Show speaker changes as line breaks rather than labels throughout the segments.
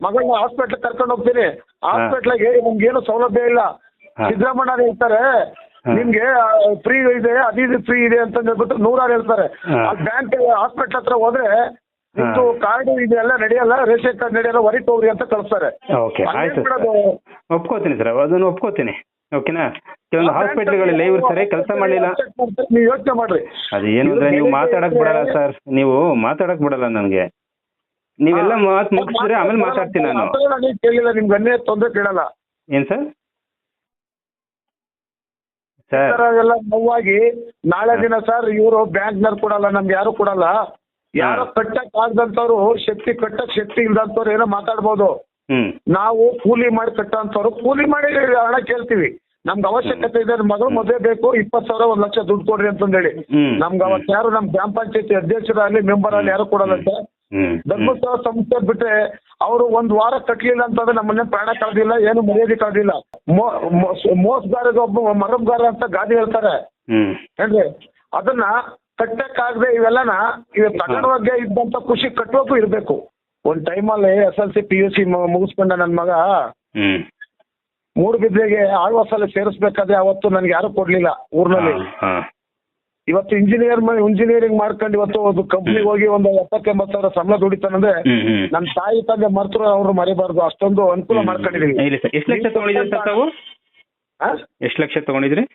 ಮಗಳನ್ನ ಹಾಸ್ಪಿಟ್ಲ್ ಕರ್ಕೊಂಡು ಹೋಗ್ತೀನಿ. ಹಾಸ್ಪಿಟ್ಲಿಗೆ ನಿಮ್ಗೇನು ಸೌಲಭ್ಯ ಇಲ್ಲ. ಸಿದ್ದರಾಮಣ್ಣ ಹೇಳ್ತಾರೆ ನಿಮ್ಗೆ ಫ್ರೀ ಇದೆ, ಅದಿದು ಫ್ರೀ ಇದೆ ಅಂತ ಹೇಳ್ಬಿಟ್ಟು 100 ಹೇಳ್ತಾರೆ. ಬ್ಯಾಂಕ್ ಹಾಸ್ಪಿಟ್ಲ್ ಹತ್ರ ಹೋದ್ರೆ ನಿಮ್ದು ಕಾರ್ಡ್ ಇದೆಲ್ಲ ನಡೆಯಲ್ಲ, ರೇಷನ್ ಕಾರ್ಡ್ ನಡೆಯಲ್ಲ, ಹೊರಗೆ ಹೋಗ್ರಿ ಅಂತ ಕಳಿಸ್ತಾರೆ.
ಓಕೆ ಆಯ್ತು ಒಪ್ಕೋತೀನಿ ಸರ್, ಅದನ್ನು ಒಪ್ಕೋತೀನಿ. ಓಕೆನಾ? ಕೆಲವೊಂದು ಹಾಸ್ಪಿಟ್ಲ್ಗಳಲ್ಲಿ ಇವ್ರು ಸರಿಯಾಗಿ ಕೆಲಸ ಮಾಡಲಿಲ್ಲ.
ನೀವು ಯೋಚನೆ ಮಾಡ್ರಿ.
ಅದು ಏನು ಅಂದ್ರೆ ನೀವು ಮಾತಾಡಕ್ ಬಿಡಲ್ಲ ಸರ್, ನೀವು ಮಾತಾಡಕ್ ಬಿಡಲ್ಲ ನನಗೆ. ನೀವೆಲ್ಲ ಮಾತು ಮುಗಿಸಿದ್ರೆ ಆಮೇಲೆ ಮಾತಾಡ್ತೀನಿ ನಾನು.
ಕೇಳಿಲ್ಲ ನಿಮ್ಗೆ ಅನ್ನೇ ತೊಂದರೆ ಕೇಳಲ್ಲ.
ಏನ್ ಸರ್?
ಎಲ್ಲ ನೋವಾಗಿ ನಾಳೆ ದಿನ ಸರ್ ಇವರು ಬ್ಯಾಂಕ್ನವ್ರು ಕೊಡಲ್ಲ, ನಮ್ಗೆ ಯಾರು ಕೊಡಲ್ಲ. ಯಾರೋ ಕಟ್ಟಕ್ ಆಗದಂತವ್ರು, ಕಟ್ಟಕ್ ಶಕ್ತಿ ಇಲ್ದಂತವ್ರು ಏನೋ ಮಾತಾಡ್ಬೋದು. ನಾವು ಕೂಲಿ ಮಾಡಿ ಕಟ್ಟಂತವ್ರು ಕೂಲಿ ಮಾಡಿ ಹಣ ಕೇಳ್ತೀವಿ. ನಮ್ಗೆ ಅವಶ್ಯಕತೆ ಇದೆ, ಮಗಳು ಮದುವೆ ಬೇಕು, 20,000 1 ಲಕ್ಷ ದುಡ್ಡು ಕೊಡ್ರಿ ಅಂತಂದೇಳಿ ನಮ್ಗೆ ಅವತ್ತು ಯಾರು ನಮ್ ಗ್ರಾಮ ಪಂಚಾಯತಿ ಅಧ್ಯಕ್ಷರಾಗ್ಲಿ ಮೆಂಬರ್ ಅಲ್ಲಿ ಯಾರು ಕೊಡಲ್ಲಂತೆ. ಧರ್ಮಸ್ಥಳ ಸಂಸ್ಥೆ ಬಿಟ್ರೆ ಅವರು 1 ವಾರ ಕಟ್ಲಿಲ್ಲ ಅಂತಂದ್ರೆ ನಮ್ಮನ್ನ ಪ್ರಾಣ ಕಳೆದಿಲ್ಲ, ಏನು ಮರ್ಯಾದೆ ಕಳೆದಿಲ್ಲ. ಮೋಸಗಾರಗ ಒಬ್ಬ ಮರಬ್ಗಾರ ಅಂತ ಗಾದಿ ಹೇಳ್ತಾರೆ ಏನ್ರಿ. ಅದನ್ನ ಕಟ್ಟಕ್ಕಾಗದೆ ಇವೆಲ್ಲನ ತಗೊಂಡವಾಗೆ ಇದ್ದಂತ ಖುಷಿ ಕಟ್ಟುವಕ್ಕೂ ಇರ್ಬೇಕು. ಒಂದ್ ಟೈಮಲ್ಲಿ SLC PUC ಮುಗಿಸ್ಕೊಂಡ ನನ್ ಮಗ ಮೂಡುಬಿದ್ರೆಗೆ ಆಳ್ವಾಸಲ್ಲಿ ಸೇರಿಸ್ಬೇಕಾದ್ರೆ ಅವತ್ತು ನನ್ಗೆ ಯಾರು ಕೊಡ್ಲಿಲ್ಲ ಊರ್ನಲ್ಲಿ. ಇವತ್ತು ಇಂಜಿನಿಯರಿಂಗ್ ಮಾಡ್ಕೊಂಡು ಇವತ್ತು ಒಂದು ಕಂಪ್ನಿಗೆ ಹೋಗಿ ಒಂದು 70,000-80,000 ಸಂಬಳ ದುಡಿತಾನಂದ್ರೆ ನನ್ನ ತಾಯಿ ತಂದೆ ಮರ್ತರು ಅವ್ರು ಮರಿಬಾರ್ದು, ಅಷ್ಟೊಂದು ಅನುಕೂಲ ಮಾಡ್ಕೊಂಡಿದೀನಿ.
ಎಷ್ಟು ಲಕ್ಷ ತಗೊಂಡಿದ್ರಿ ಸರ್ ತಾವು? ಎಷ್ಟು ಲಕ್ಷ ತಗೊಂಡಿದ್ರಿ?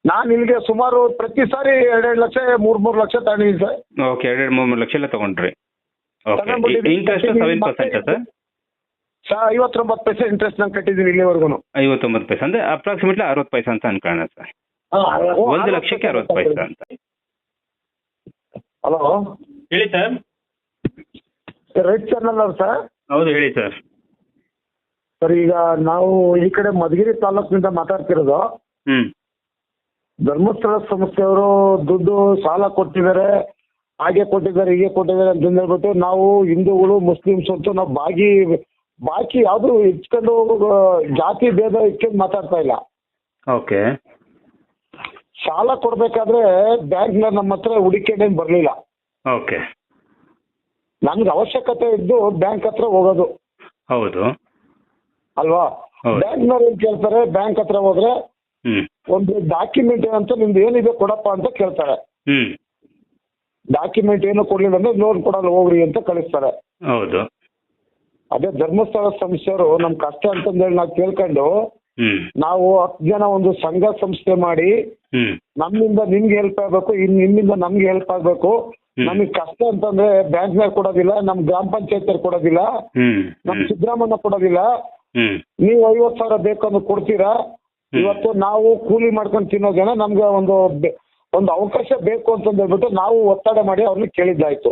ನಾನು ಇಲ್ಲಿಗೆ ಸುಮಾರು ಪ್ರತಿ ಸಾರಿ 2 ಲಕ್ಷ 3 ಲಕ್ಷ ತಗೊಂಡಿದ್ದೀನಿ ಸರ್.
ಓಕೆ, 2-3 ಲಕ್ಷ ಎಲ್ಲ ತಗೊಂಡ್ರಿ. Interest 7% sir?
59 ಪೈಸೆ ಇಂಟ್ರೆಸ್ಟ್ ನಾನು ಕಟ್ಟಿದ್ದೀನಿ ಇಲ್ಲಿವರೆಗೂ.
59 ಪೈಸೆ ಅಂದ್ರೆ ಅಪ್ರಾಕ್ಸಿಮೇಟ್ಲಿ 60 ಪೈಸೆ ಅಂತ ಅನ್ಕೊಳ್ಳೋಣ ಸರ್. 1 ಲಕ್ಷಕ್ಕೆ 60 ಪೈಸೆ ಅಂತ.
ಹಲೋ
ಹೇಳಿ ಸರ್.
ರೈಟ್ ಚಾನಲ್ ಅವ್ರು ಸರ್?
ಹೌದು ಹೇಳಿ ಸರ್.
ಸರ್ ಈಗ ನಾವು ಈ ಕಡೆ ಮಧುಗಿರಿ ತಾಲೂಕಿನಿಂದ ಮಾತಾಡ್ತಿರೋದು. ಧರ್ಮಸ್ಥಳ ಸಂಸ್ಥೆಯವರು ದುಡ್ಡು ಸಾಲ ಕೊಟ್ಟಿದ್ದಾರೆ, ಹಾಗೆ ಕೊಟ್ಟಿದ್ದಾರೆ ಹೀಗೆ ಕೊಟ್ಟಿದ್ದಾರೆ ಅಂತ ಹೇಳ್ಬಿಟ್ಟು ನಾವು ಹಿಂದೂಗಳು ಮುಸ್ಲಿಮ್ಸ್ ಅಂತೂ ನಾವು ಬಾಕಿ ಯಾವುದು ಇಟ್ಕೊಂಡು ಜಾತಿ ಭೇದ ಇಟ್ಕೊಂಡು ಮಾತಾಡ್ತಾ ಇಲ್ಲ.
ಓಕೆ.
ಸಾಲ ಕೊಡ್ಬೇಕಾದ್ರೆ ಬ್ಯಾಂಕ್ನ ನಮ್ಮ ಹತ್ರ ಹುಡುಕಿಡೇನು ಬರಲಿಲ್ಲ.
ಓಕೆ.
ನಮ್ಗೆ ಅವಶ್ಯಕತೆ ಇದ್ದು ಬ್ಯಾಂಕ್ ಹತ್ರ ಹೋಗೋದು.
ಹೌದು
ಅಲ್ವಾ? ಬ್ಯಾಂಕ್ನವ್ರು ಏನ್ ಕೇಳ್ತಾರೆ, ಬ್ಯಾಂಕ್ ಹತ್ರ ಹೋದ್ರೆ ಒಂದು ಡಾಕ್ಯುಮೆಂಟ್ ಅಂತ ನಿಮ್ದು ಏನಿದೆ ಕೊಡಪ್ಪ ಅಂತ ಕೇಳ್ತಾರೆ. ಡಾಕ್ಯುಮೆಂಟ್ ಏನು ಕೊಡ್ಲಿಲ್ಲ ಅಂದ್ರೆ ಲೋನ್ ಕೊಡಲ್ಲ ಹೋಗ್ರಿ ಅಂತ ಕಳಿಸ್ತಾರೆ.
ಹೌದು.
ಅದೇ ಧರ್ಮಸ್ಥಳ ಸಂಸ್ಥೆಯವರು ನಮ್ ಕಷ್ಟ ಅಂತಂದೇಳಿ ನಾವು ಕೇಳ್ಕೊಂಡು ನಾವು 10 ಜನ ಒಂದು ಸಂಘ ಸಂಸ್ಥೆ ಮಾಡಿ ನಮ್ಮಿಂದ ನಿಮ್ಗೆ ಹೆಲ್ಪ್ ಆಗ್ಬೇಕು, ನಿಮ್ಮಿಂದ ನಮ್ಗೆ ಹೆಲ್ಪ್ ಆಗ್ಬೇಕು. ನಮಗ್ ಕಷ್ಟ ಅಂತಂದ್ರೆ ಬ್ಯಾಂಕ್ನಾಗ ಕೊಡೋದಿಲ್ಲ, ನಮ್ ಗ್ರಾಮ ಪಂಚಾಯತ್ ಕೊಡೋದಿಲ್ಲ, ನಮ್ ಸಿದ್ದರಾಮಣ್ಣ ಕೊಡೋದಿಲ್ಲ. ನೀವು 50,000 ಬೇಕಂದ್ರೆ ಕೊಡ್ತೀರಾ? ಇವತ್ತು ನಾವು ಕೂಲಿ ಮಾಡ್ಕೊಂಡು ತಿನ್ನೋ ಜನ ನಮ್ಗೆ ಒಂದು ಅವಕಾಶ ಬೇಕು ಅಂತ ಹೇಳ್ಬಿಟ್ಟು ನಾವು ಒತ್ತಡ ಮಾಡಿ ಅವ್ರನ್ನ ಕೇಳಿದ್ದಾಯ್ತು.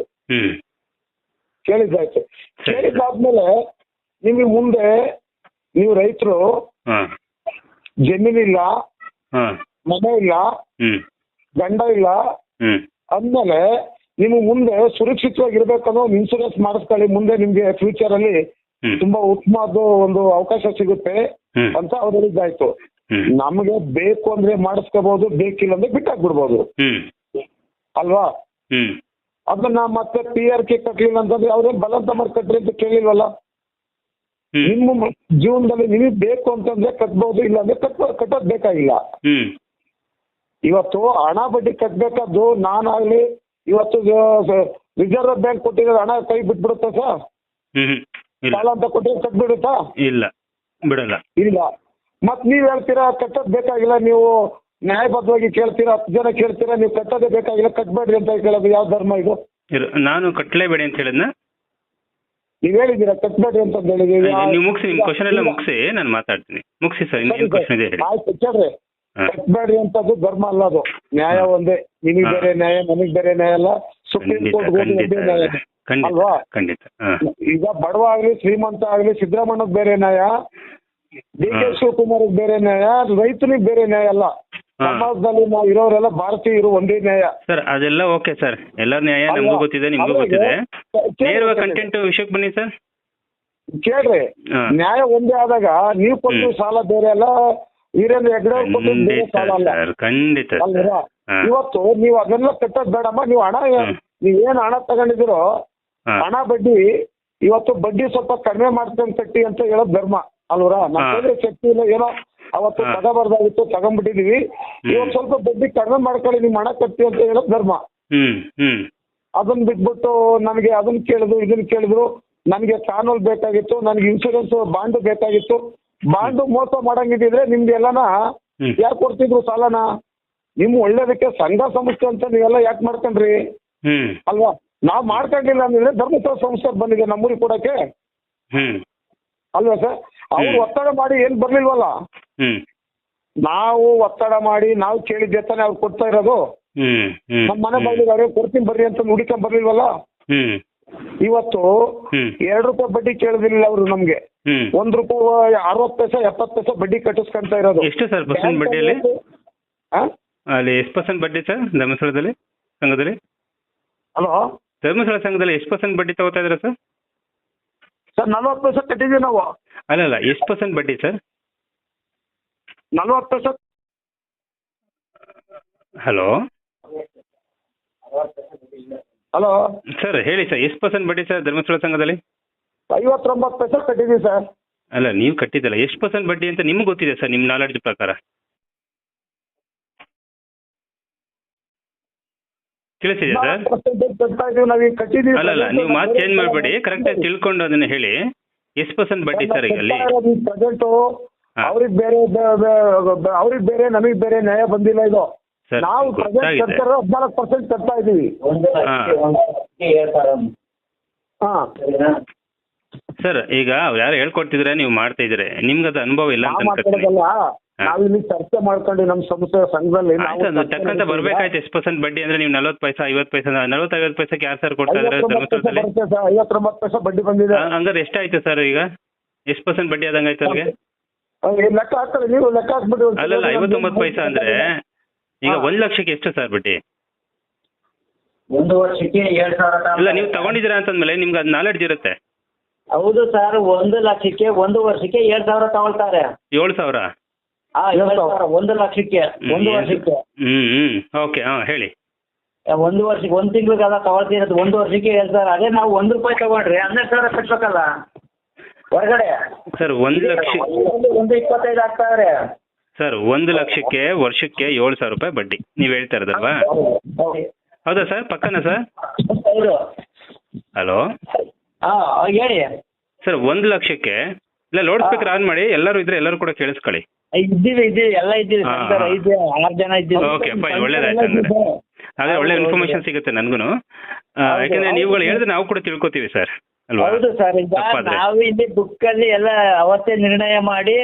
ಕೇಳಿದ್ದಾದ್ಮೇಲೆ ನಿಮಗೆ ಮುಂದೆ ನೀವು ರೈತರು ಜಮೀನಿಲ್ಲ, ಮನೆ ಇಲ್ಲ, ಗಂಡ ಇಲ್ಲ ಅಂದ್ಮೇಲೆ ನಿಮಗೆ ಮುಂದೆ ಸುರಕ್ಷಿತವಾಗಿರ್ಬೇಕನ್ನೋ ಒಂದು ಇನ್ಶೂರೆನ್ಸ್ ಮಾಡಿಸ್ಕೊಳ್ಳಿ. ಮುಂದೆ ನಿಮ್ಗೆ ಫ್ಯೂಚರ್ ಅಲ್ಲಿ ತುಂಬಾ ಉತ್ತಮವಾದ ಒಂದು ಅವಕಾಶ ಸಿಗುತ್ತೆ ಅಂತ ಅವ್ರು ಹೇಳಿದ್ದಾಯ್ತು. ನಮಗೆ ಬೇಕು ಅಂದ್ರೆ ಮಾಡಿಸ್ಕೋಬಹುದು, ಬೇಕಿಲ್ಲ ಅಂದ್ರೆ ಬಿಟ್ಟಾಕ್ಬಿಡ್ಬೋದು ಅಲ್ವಾ? ಅದನ್ನ ಮತ್ತೆ PRK ಕಟ್ಲಿಲ್ಲ ಅಂತಂದ್ರೆ ಅವ್ರೇನ್ ಬಲವಂತ ಮಾಡಿ ಕಟ್ರಿ ಅಂತ ಕೇಳಿಲ್ವಲ್ಲ. ನಿಮ್ಮ ಜೀವನದಲ್ಲಿ ನಿಮಗೆ ಬೇಕು ಅಂತಂದ್ರೆ ಕಟ್ಬಹುದು, ಇಲ್ಲ ಅಂದ್ರೆ ಕಟ್ಟೋದ್ ಬೇಕಾಗಿಲ್ಲ. ಇವತ್ತು ಹಣ ಬಡ್ಡಿ ಕಟ್ಬೇಕಾದ್ದು ನಾನಾಗ್ಲಿ, ಇವತ್ತು ರಿಸರ್ವ್ ಬ್ಯಾಂಕ್ ಕೊಟ್ಟಿರೋ ಹಣ ಕೈ ಬಿಟ್ಬಿಡುತ್ತಾ ಸರ್? ಸಾಲ ಅಂತ ಕೊಟ್ಟಿರೋ ಕಟ್ಬಿಡುತ್ತಾ?
ಇಲ್ಲ, ಬಿಡಲ್ಲ.
ಇಲ್ಲ. ಮತ್ ನೀವ್ ಹೇಳ್ತೀರಾ ಕಟ್ಟೋದ್ ಬೇಕಾಗಿಲ್ಲ, ನೀವು ನ್ಯಾಯಬದ್ಧವಾಗಿ ಕೇಳ್ತೀರಾ, 10 ಜನ ಕೇಳ್ತೀರಾ, ನೀವು ಕಟ್ಟೋದೇ ಬೇಕಾಗಿಲ್ಲ ಕಟ್ಬೇಡ್ರಿ ಅಂತ ಕೇಳೋದು ಯಾವ ಧರ್ಮ ಇದು?
ನಾನು ಕಟ್ಟಲೇಬೇಡಿ ಅಂತ ಹೇಳಿದ್ನ?
ನೀವ್ ಹೇಳಿದೀರಾ ಕಟ್ಬೇಡ್ರಿ ಅಂತ ಹೇಳಿದೀವಿ.
ನೀವು ಮುಗಿಸಿ, ನಿಮ್ ಕ್ವಶನ್ ಎಲ್ಲ ಮುಗಿಸಿ, ನಾನು ಮಾತಾಡ್ತೀನಿ. ಮುಗಿಸಿ ಸರ್, ಇನ್ನೇನು ಕ್ವಶನ್ ಇದೆ? ಆಯ್ತು
ಕೇಳ್ರಿ. ಕಟ್ಬೇಡ್ರಿ ಅಂತದ್ದು ಧರ್ಮ ಅಲ್ಲ, ಅದು ನ್ಯಾಯ ಒಂದೇ. ನಿಮಗ್ ಬೇರೆ ನ್ಯಾಯ, ನನಗ್ ಬೇರೆ ನ್ಯಾಯ ಅಲ್ಲ. ಸುಪ್ರೀಂ ಕೋರ್ಟ್ ಒಂದೇ ನ್ಯಾಯ ಅಲ್ವಾ?
ಖಂಡಿತ.
ಈಗ ಬಡವ ಆಗ್ಲಿ ಶ್ರೀಮಂತ ಆಗ್ಲಿ ಸಿದ್ದರಾಮಣ್ಣಗ್ ಬೇರೆ ನ್ಯಾಯ, DK ಶಿವಕುಮಾರ್ಗೆ ಬೇರೆ ನ್ಯಾಯ, ರೈತನಿಗೆ ಬೇರೆ ನ್ಯಾಯ ಅಲ್ಲ. ಸಮಾಜದಲ್ಲಿ ನಾವು ಇರೋರೆಲ್ಲ ಭಾರತೀಯರು ಒಂದೇ ನ್ಯಾಯ
ಸರ್. ಅದೆಲ್ಲ ಓಕೆ ಸರ್, ಎಲ್ಲರ ನ್ಯಾಯ ನಮಗೂ ಗೊತ್ತಿದೆ, ನಿಮಗೂ ಗೊತ್ತಿದೆ. ನೇರವಾಗಿ ಕಂಟೆಂಟ್ ವಿಷಯಕ್ಕೆ ಬನ್ನಿ ಸರ್. ಕೇಳ್ರಿ,
ನ್ಯಾಯ ಒಂದೇ ಆದಾಗ ನೀವು ಕೊಟ್ಟು ಸಾಲ ಬೇರೆ ಅಲ್ಲ, ವೀರೇಂದ್ರ ಹೆಗ್ಡೆ ಅವ್ರು ಕೊಟ್ಟು ಬೇರೆ ಸಾಲ ಅಲ್ಲ.
ಖಂಡಿತ.
ಅಲ್ವಾ? ಇವತ್ತು ನೀವು ಅದೆಲ್ಲ ಕಟ್ಟೋದ್ ಬೇಡಮ್ಮ. ನೀವು ಹಣ ನೀವೇನ್ ಹಣ ತಗೊಂಡಿದಿರೋ ಹಣ ಬಡ್ಡಿ ಇವತ್ತು ಬಡ್ಡಿ ಸ್ವಲ್ಪ ಕಡಿಮೆ ಮಾಡ್ಕೊಂಡು ಕಟ್ಟಿ ಅಂತ ಹೇಳೋದು ಧರ್ಮ ಅಲ್ವರ? ನಮ್ಮ ಕೈಲಿ ಶಕ್ತಿ ಇಲ್ಲ, ಏನೋ ಅವತ್ತು ತಗೋಬಾರ್ದಾಗಿತ್ತು ತಗೊಂಡ್ಬಿಟ್ಟಿದೀವಿ, ಇವತ್ತು ಸ್ವಲ್ಪ ಬಡ್ಡಿ ಕಡಿಮೆ ಮಾಡ್ಕೊಳ್ಳಿ ನಿಮ್ಮ ಹಣ ಕಟ್ಟಿ ಅಂತ ಹೇಳೋದು ಧರ್ಮ. ಅದನ್ನ ಬಿಟ್ಬಿಟ್ಟು ನನಗೆ ಅದನ್ನ ಕೇಳಿದ್ರು ಇದನ್ನ ಕೇಳಿದ್ರು, ನನಗೆ ಕಾನೂನು ಬೇಕಾಗಿತ್ತು, ನನಗೆ ಇನ್ಶೂರೆನ್ಸ್ ಬಾಂಡ್ ಬೇಕಾಗಿತ್ತು. ಬಾಂಡು ಮೋಸ ಮಾಡಂಗಿದ್ರೆ ನಿಮ್ಗೆ ಎಲ್ಲನ ಯಾಕೆ ಕೊಡ್ತಿದ್ರು ಸಾಲನ? ನಿಮ್ ಒಳ್ಳೇದಕ್ಕೆ ಸಂಘ ಸಂಸ್ಥೆ ಅಂತ ನೀವೆಲ್ಲ ಯಾಕೆ ಮಾಡ್ಕೊಂಡ್ರಿ ಅಲ್ವಾ? ನಾವ್ ಮಾಡ್ಕೊಂಡಿಲ್ಲ ಅಂದ್ರೆ ಧರ್ಮಸ್ಥಳ ಸಂಸ್ಥೆ ಬಂದಿದೆ ನಮ್ಮೂರಿಗೆ ಕೊಡಕ್ಕೆ ಅಲ್ವಾ ಸರ್? ಅವ್ರು ಒತ್ತಡ ಮಾಡಿ ಏನ್ ಬರ್ಲಿಲ್ವಲ್ಲ, ನಾವು ಒತ್ತಡ ಮಾಡಿ ನಾವು ಕೇಳಿದ್ದೆ ತಾನೆ ಅವ್ರು ಕೊಡ್ತಾ ಇರೋದು. ನಮ್ಮ ಮನೆ ಬಂದಿದ್ದಾರೆ ಕೊಡ್ತೀನಿ ಬರ್ರಿ ಅಂತ ನುಡಿಕೊಂಡ್ ಬರ್ಲಿಲ್ವಲ್ಲ. ಇವತ್ತು 2 ರೂಪಾಯಿ ಬಡ್ಡಿ ಕೇಳಿದಿಲ್ಲ ಅವರು ನಮ್ಗೆ, 1 ರೂಪಾಯಿ 60 ಪೈಸೆ 70 ಪೈಸೆ ಬಡ್ಡಿ ಕಟ್ಟಿಸ್ಕೊಂತ ಇರೋದು.
ಎಷ್ಟು ಸರ್ ಪರ್ಸೆಂಟ್ ಬಡ್ಡಿಯಲ್ಲಿ? ಅಲ್ಲಿ ಎಷ್ಟು ಪರ್ಸೆಂಟ್ ಬಡ್ಡಿ ಸರ್ ಧರ್ಮಸ್ಥಳದಲ್ಲಿ ಸಂಘದಲ್ಲಿ?
ಹಲೋ,
ಧರ್ಮಸ್ಥಳ ಸಂಘದಲ್ಲಿ ಎಷ್ಟು ಪರ್ಸೆಂಟ್ ಬಡ್ಡಿ ತಗೋತಾ ಇದ್ದೀರಾ ಸರ್?
ಸರ್ 40 ಪೈಸೆ ಕಟ್ಟಿದೀವಿ ನಾವು.
ಅಲ್ಲ ಎಷ್ಟು ಪರ್ಸೆಂಟ್ ಬಡ್ಡಿ ಸರ್?
40 ಪೈಸೆ.
ಹಲೋ
ಹಲೋ
ಸರ್ ಹೇಳಿ ಸರ್, ಎಷ್ಟು ಪರ್ಸೆಂಟ್ ಬಡ್ಡಿ ಸರ್ ಧರ್ಮಸ್ಥಳ ಸಂಘದಲ್ಲಿ?
59 ಪೈಸೆ ಕಟ್ಟಿದೀವಿ ಸರ್.
ಅಲ್ಲ ನೀವು ಕಟ್ಟಿದ್ದಲ್ಲ, ಎಷ್ಟು ಪರ್ಸೆಂಟ್ ಬಡ್ಡಿ ಅಂತ ನಿಮ್ಗೆ ಗೊತ್ತಿದೆ ಸರ್ ನಿಮ್ಮ ನಾಲೆಡ್ಜ್ ಪ್ರಕಾರ? ತಿಳಿಸಿದೆ ಸರ್? ಅಲ್ಲ ನೀವು ಮಾತು ಚೇಂಜ್ ಮಾಡಬೇಡಿ, ಕರೆಕ್ಟಾಗಿ ತಿಳ್ಕೊಂಡು ಅದನ್ನ ಹೇಳಿ. ಎಷ್ಟು ಪರ್ಸೆಂಟ್ ಬಡ್ಡಿ ಸರ್ ಈಗ ಅಲ್ಲಿ?
ಅವ್ರಿಗೆ ಬೇರೆ ನಮಗೆ ಬೇರೆ ನ್ಯಾಯ ಬಂದಿಲ್ಲ. ಇದು ನಾವು 14% ಕಟ್ತಾ ಇದೀವಿ.
ಸರ್ ಈಗ ಯಾರು ಹೇಳ್ಕೊಡ್ತಿದ್ರೆ ನೀವು ಮಾಡ್ತಾ ಇದ್ರೆ ನಿಮ್ಗೆ ಅದು ಅನುಭವ ಇಲ್ಲ ಅಂತ
ನಾವಿಲ್ಲಿ ಚರ್ಚೆ ಮಾಡ್ಕೊಂಡು ನಮ್ಮ ಸಂಸ್ಥೆ ಸಂಘದಲ್ಲಿ
ತಕ್ಕಂತ ಬರ್ಬೇಕಾಯ್ತು. ಎಷ್ಟು ಪರ್ಸೆಂಟ್ ಬಡ್ಡಿ ಅಂದ್ರೆ ನೀವು 40 ಪೈಸೆ 50 ಪೈಸೆ 40-50 ಪೈಸೆಗೆ ಯಾರು ಸರ್ ಕೊಡ್ತಾ ಇದ್ದಾರೆ ಧರ್ಮಸ್ಥಳದಲ್ಲಿ?
59 ಪೈಸೆ ಬಡ್ಡಿ ಬಂದಿದೆ.
ಹಂಗಾರೆ ಎಷ್ಟಾಯ್ತು ಸರ್ ಈಗ? ಎಷ್ಟು ಪರ್ಸೆಂಟ್ ಬಡ್ಡಿ ಆದಂಗಾಯ್ತು ಅವ್ರಿಗೆ?
ಲೆಕ್ಕ ಹಾಕ್ತಾರೆ, ನೀವು ಲೆಕ್ಕ ಹಾಕ್ಬಿಟ್ಟು.
ಅಲ್ಲಲ್ಲ 59 ಪೈಸೆ ಅಂದ್ರೆ ಈಗ 1 ಲಕ್ಷಕ್ಕೆ ಎಷ್ಟು ಸರ್ ಬಡ್ಡಿ?
1 ವರ್ಷಕ್ಕೆ 7,000.
ಇಲ್ಲ ನೀವು ತಗೊಂಡಿದ್ದೀರಾ ಅಂತಂದ್ಮೇಲೆ ನಿಮ್ಗೆ ಅದು ನಾಲೆಡ್ಜ್ ಇರುತ್ತೆ.
ಹೌದು ಸರ್, 1 ಲಕ್ಷಕ್ಕೆ 1 ವರ್ಷಕ್ಕೆ 7,000 ತಗೊಳ್ತಾರೆ.
7,000?
7,000 1 ಲಕ್ಷಕ್ಕೆ 1 ವರ್ಷಕ್ಕೆ.
ಓಕೆ, ಹೇಳಿ.
1 ವರ್ಷಕ್ಕೆ 1 ತಿಂಗಳಿಗೆಲ್ಲ ತಗೊಳ್ತಿರೋದು, 1 ವರ್ಷಕ್ಕೆ 7,000. ಅದೇ ನಾವು 1 ರೂಪಾಯಿ ತಗೊಂಡ್ರೆ 12,000 ಕಟ್ಬೇಕಲ್ಲ ಹೊರಗಡೆ ಸರ್.
1 ಲಕ್ಷ
1.25 ಆಗ್ತಾರೆ
ಸರ್. 1 ಲಕ್ಷಕ್ಕೆ ವರ್ಷಕ್ಕೆ 7,000 ರೂಪಾಯಿ ಬಡ್ಡಿ ನೀವು ಹೇಳ್ತಾ ಇರೋದಲ್ವಾ? ಹೌದಾ ಸರ್? ಪಕ್ಕನಾ ಸರ್? ಹಲೋ
ಹೇಳಿ
ಸರ್. 1 ಲಕ್ಷಕ್ಕೆ ಇಲ್ಲ, ಲೌಡ್ ಸ್ಪೀಕರ್ ಆನ್ ಮಾಡಿ, ಎಲ್ಲರೂ ಇದ್ರೆ ಎಲ್ಲರೂ ಕೂಡ ಕೇಳಿಸ್ಕೊಳ್ಳಿ.
ಇದ್ದೀವಿ ಎಲ್ಲ ಇದ್ದೀವಿ, 6 ಜನ ಇದ್ದೀವಿ.
ಓಕೆ ಫೈನ್, ಒಳ್ಳೇದಾಯ್ತು. ಅಂದ್ರೆ ಅದೇ ಒಳ್ಳೆ ಇನ್ಫಾರ್ಮೇಶನ್ ಸಿಗುತ್ತೆ ನನಗೂ, ಯಾಕಂದ್ರೆ ನೀವುಗಳು ಹೇಳಿದ್ರೆ ನಾವು ಕೂಡ ತಿಳ್ಕೊತೀವಿ ಸರ್ ಅಲ್ವಾ?
ಹೌದು ಸರ್. ಈಗ ನಾವು ಇಲ್ಲಿ ಬುಕ್ ಅಲ್ಲಿ ಎಲ್ಲ ಅವತ್ತೇ ನಿರ್ಣಯ ಮಾಡಿ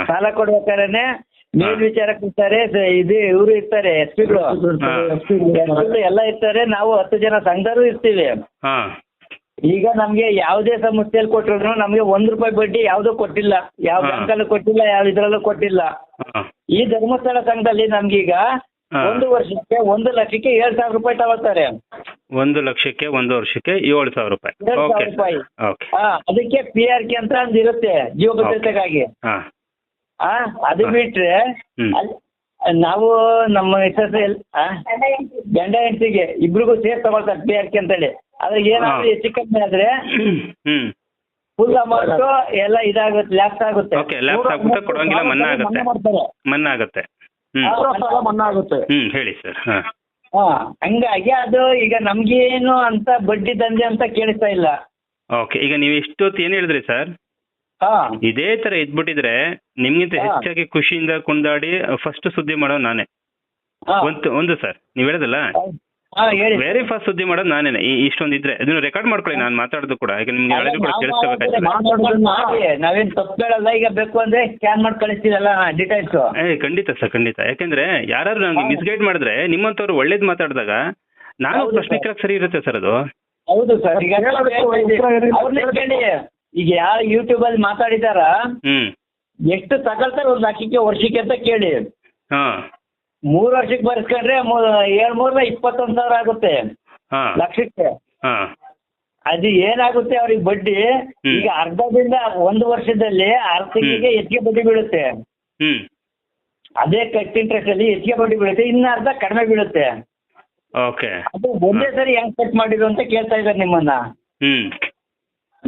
ಸಾಲ ಕೊಡ್ಬೇಕಾದ್ರೆ ಮೇಲ್ವಿಚಾರಕ್ಕೆ ಇರ್ತಾರೆ, ಇವರು ಇರ್ತಾರೆ, ಎಸ್ಪಿಗಳು ಎಲ್ಲ ಇರ್ತಾರೆ, ನಾವು 10 ಜನ ಸಂಘರು ಇರ್ತೀವಿ. ಈಗ ನಮ್ಗೆ ಯಾವುದೇ ಸಂಸ್ಥೆಯಲ್ಲಿ ಕೊಟ್ಟರು ನಮ್ಗೆ 1 ರೂಪಾಯಿ ಬಡ್ಡಿ ಯಾವುದೂ ಕೊಟ್ಟಿಲ್ಲ, ಯಾವ ಬ್ಯಾಂಕಲ್ಲೂ ಕೊಟ್ಟಿಲ್ಲ, ಯಾವ ಇದ್ರಲ್ಲೂ ಕೊಟ್ಟಿಲ್ಲ. ಈ ಧರ್ಮಸ್ಥಳ ಸಂಘದಲ್ಲಿ ನಮ್ಗೀಗ 1 ವರ್ಷಕ್ಕೆ 1 ಲಕ್ಷಕ್ಕೆ 7,000 ರೂಪಾಯಿ ತಗೊಳ್ತಾರೆ.
1 ಲಕ್ಷಕ್ಕೆ 1 ವರ್ಷಕ್ಕೆ 7,000 ರೂಪಾಯಿ.
7,000 ರೂಪಾಯಿ. ಅದಕ್ಕೆ PRK ಅಂತ ಒಂದು ಇರುತ್ತೆ, ಜೀವ ಭದ್ರತೆಗಾಗಿ. ಅದು ಬಿಟ್ರೆ ನಾವು ನಮ್ಮ ಗಂಡ ಹೆಂಡತಿಗೆ ಇಬ್ರಿಗೂ ಸೇರ್ ತಗೊಳ್ತಾರೆ PRK ಅಂತೇಳಿ. ಅದ್ರಾಗ ಏನಾದ್ರು ಹೆಚ್ಚು ಕಮ್ಮಿ ಆದ್ರೆ ಫುಲ್ ಅಮೌಂಟ್ ಎಲ್ಲ ಇದಾಗುತ್ತೆ, ಲ್ಯಾಪ್ಸ್ ಆಗುತ್ತೆ.
ಕೊಡಂಗಿಲ್ಲ, ಮನ್ನಾ ಆಗುತ್ತೆ.
ಮನ್ನಾ ಆಗುತ್ತೆ.
ಹೇಳಿ ಸರ್.
ಹಂಗಾಗಿ ಅದು ಈಗ ನಮ್ಗೇನು ಅಂತ ಬಡ್ಡಿ ದಂಧೆ ಅಂತ ಕೇಳಿಸ್ತಾ ಇಲ್ಲ.
ಓಕೆ, ಈಗ ನೀವು ಇಷ್ಟೊತ್ತು ಏನ್ ಹೇಳಿದ್ರಿ ಸರ್? ಇದೇ ತರ ಇದ್ಬಿಟ್ಟಿದ್ರೆ ನಿಮ್ಗಿಂತ ಹೆಚ್ಚಾಗಿ ಖುಷಿಯಿಂದ ಕೊಂಡಾಡಿ ಫಸ್ಟ್ ಸುದ್ದಿ ಮಾಡೋ ನಾನೇ. ಒಂದು ಸರ್ ನೀವ್ ಹೇಳೋದಲ್ಲ, ವೆರಿ ಫಸ್ಟ್ ಸುದ್ದಿ ಮಾಡೋದು ನಾನೇನೆ. ಇಷ್ಟೊಂದು ಇದ್ರೆ ಇದನ್ನು ರೆಕಾರ್ಡ್ ಮಾಡ್ಕೊಳ್ಳಿ, ನಾನು ಮಾತಾಡೋದು ಕೂಡ. ಈಗ ನಿಮ್ಗೆ ಹೇಳಿದ್ರು ಕೂಡ ಕೇಳಿಸ್ಕೋಬೇಕಾಗ್ತದೆ.
ನಾವೇನ್ ತಪ್ಪು ಹೇಳಲ್ಲ. ಈಗ ಬೇಕು ಅಂದ್ರೆ ಸ್ಕ್ಯಾನ್ ಮಾಡಿ ಕಳಿಸ್ತೀರಲ್ಲ ಡೀಟೇಲ್ಸ್.
ಖಂಡಿತ ಸರ್, ಖಂಡಿತ. ಯಾಕಂದ್ರೆ ಯಾರು ನನಗೆ ಮಿಸ್ಗೈಡ್ ಮಾಡಿದ್ರೆ ನಿಮ್ಮಂತವ್ರು ಒಳ್ಳೇದ್ ಮಾತಾಡಿದಾಗ ನಾನು ಪ್ರಶ್ನೆ ಕೇಳಕ್ ಸರಿ ಇರುತ್ತೆ ಸರ್ ಅದು.
ಹೌದು ಸರ್. ಈಗ ಈಗ ಯಾರು ಯೂಟ್ಯೂಬ್ ಅಲ್ಲಿ ಮಾತಾಡಿದಾರ ಎಷ್ಟು ತಗೊಳ್ತಾರೆ 1 ಲಕ್ಷಕ್ಕೆ ವರ್ಷಕ್ಕೆ ಅಂತ ಕೇಳಿ. 3 ವರ್ಷಕ್ಕೆ ಬರ್ಸ್ಕೊಂಡ್ರೆ 7-3 21,000 ಆಗುತ್ತೆ ಲಕ್ಷಕ್ಕೆ. ಅದು ಏನಾಗುತ್ತೆ ಅವ್ರಿಗೆ ಬಡ್ಡಿ ಈಗ ಅರ್ಧದಿಂದ 1 ವರ್ಷದಲ್ಲಿ 6 ತಿಂಗಳಿಗೆ ಹೆಚ್ಚಿಗೆ ಬಡ್ಡಿ ಬೀಳುತ್ತೆ. ಅದೇ ಕಟ್ ಇಂಟ್ರೆಸ್ಟ್ ಅಲ್ಲಿ ಹೆಚ್ಚಿಗೆ ಬಡ್ಡಿ ಬೀಳುತ್ತೆ, ಇನ್ನ ಅರ್ಧ ಕಡಿಮೆ ಬೀಳುತ್ತೆ. ಅದು ಒಂದೇ ಸರಿ ಹೆಂಗ್ ಕಟ್ ಮಾಡಿದ್ರು ಅಂತ ಕೇಳ್ತಾ ಇದ್ದಾರೆ ನಿಮ್ಮನ್ನ.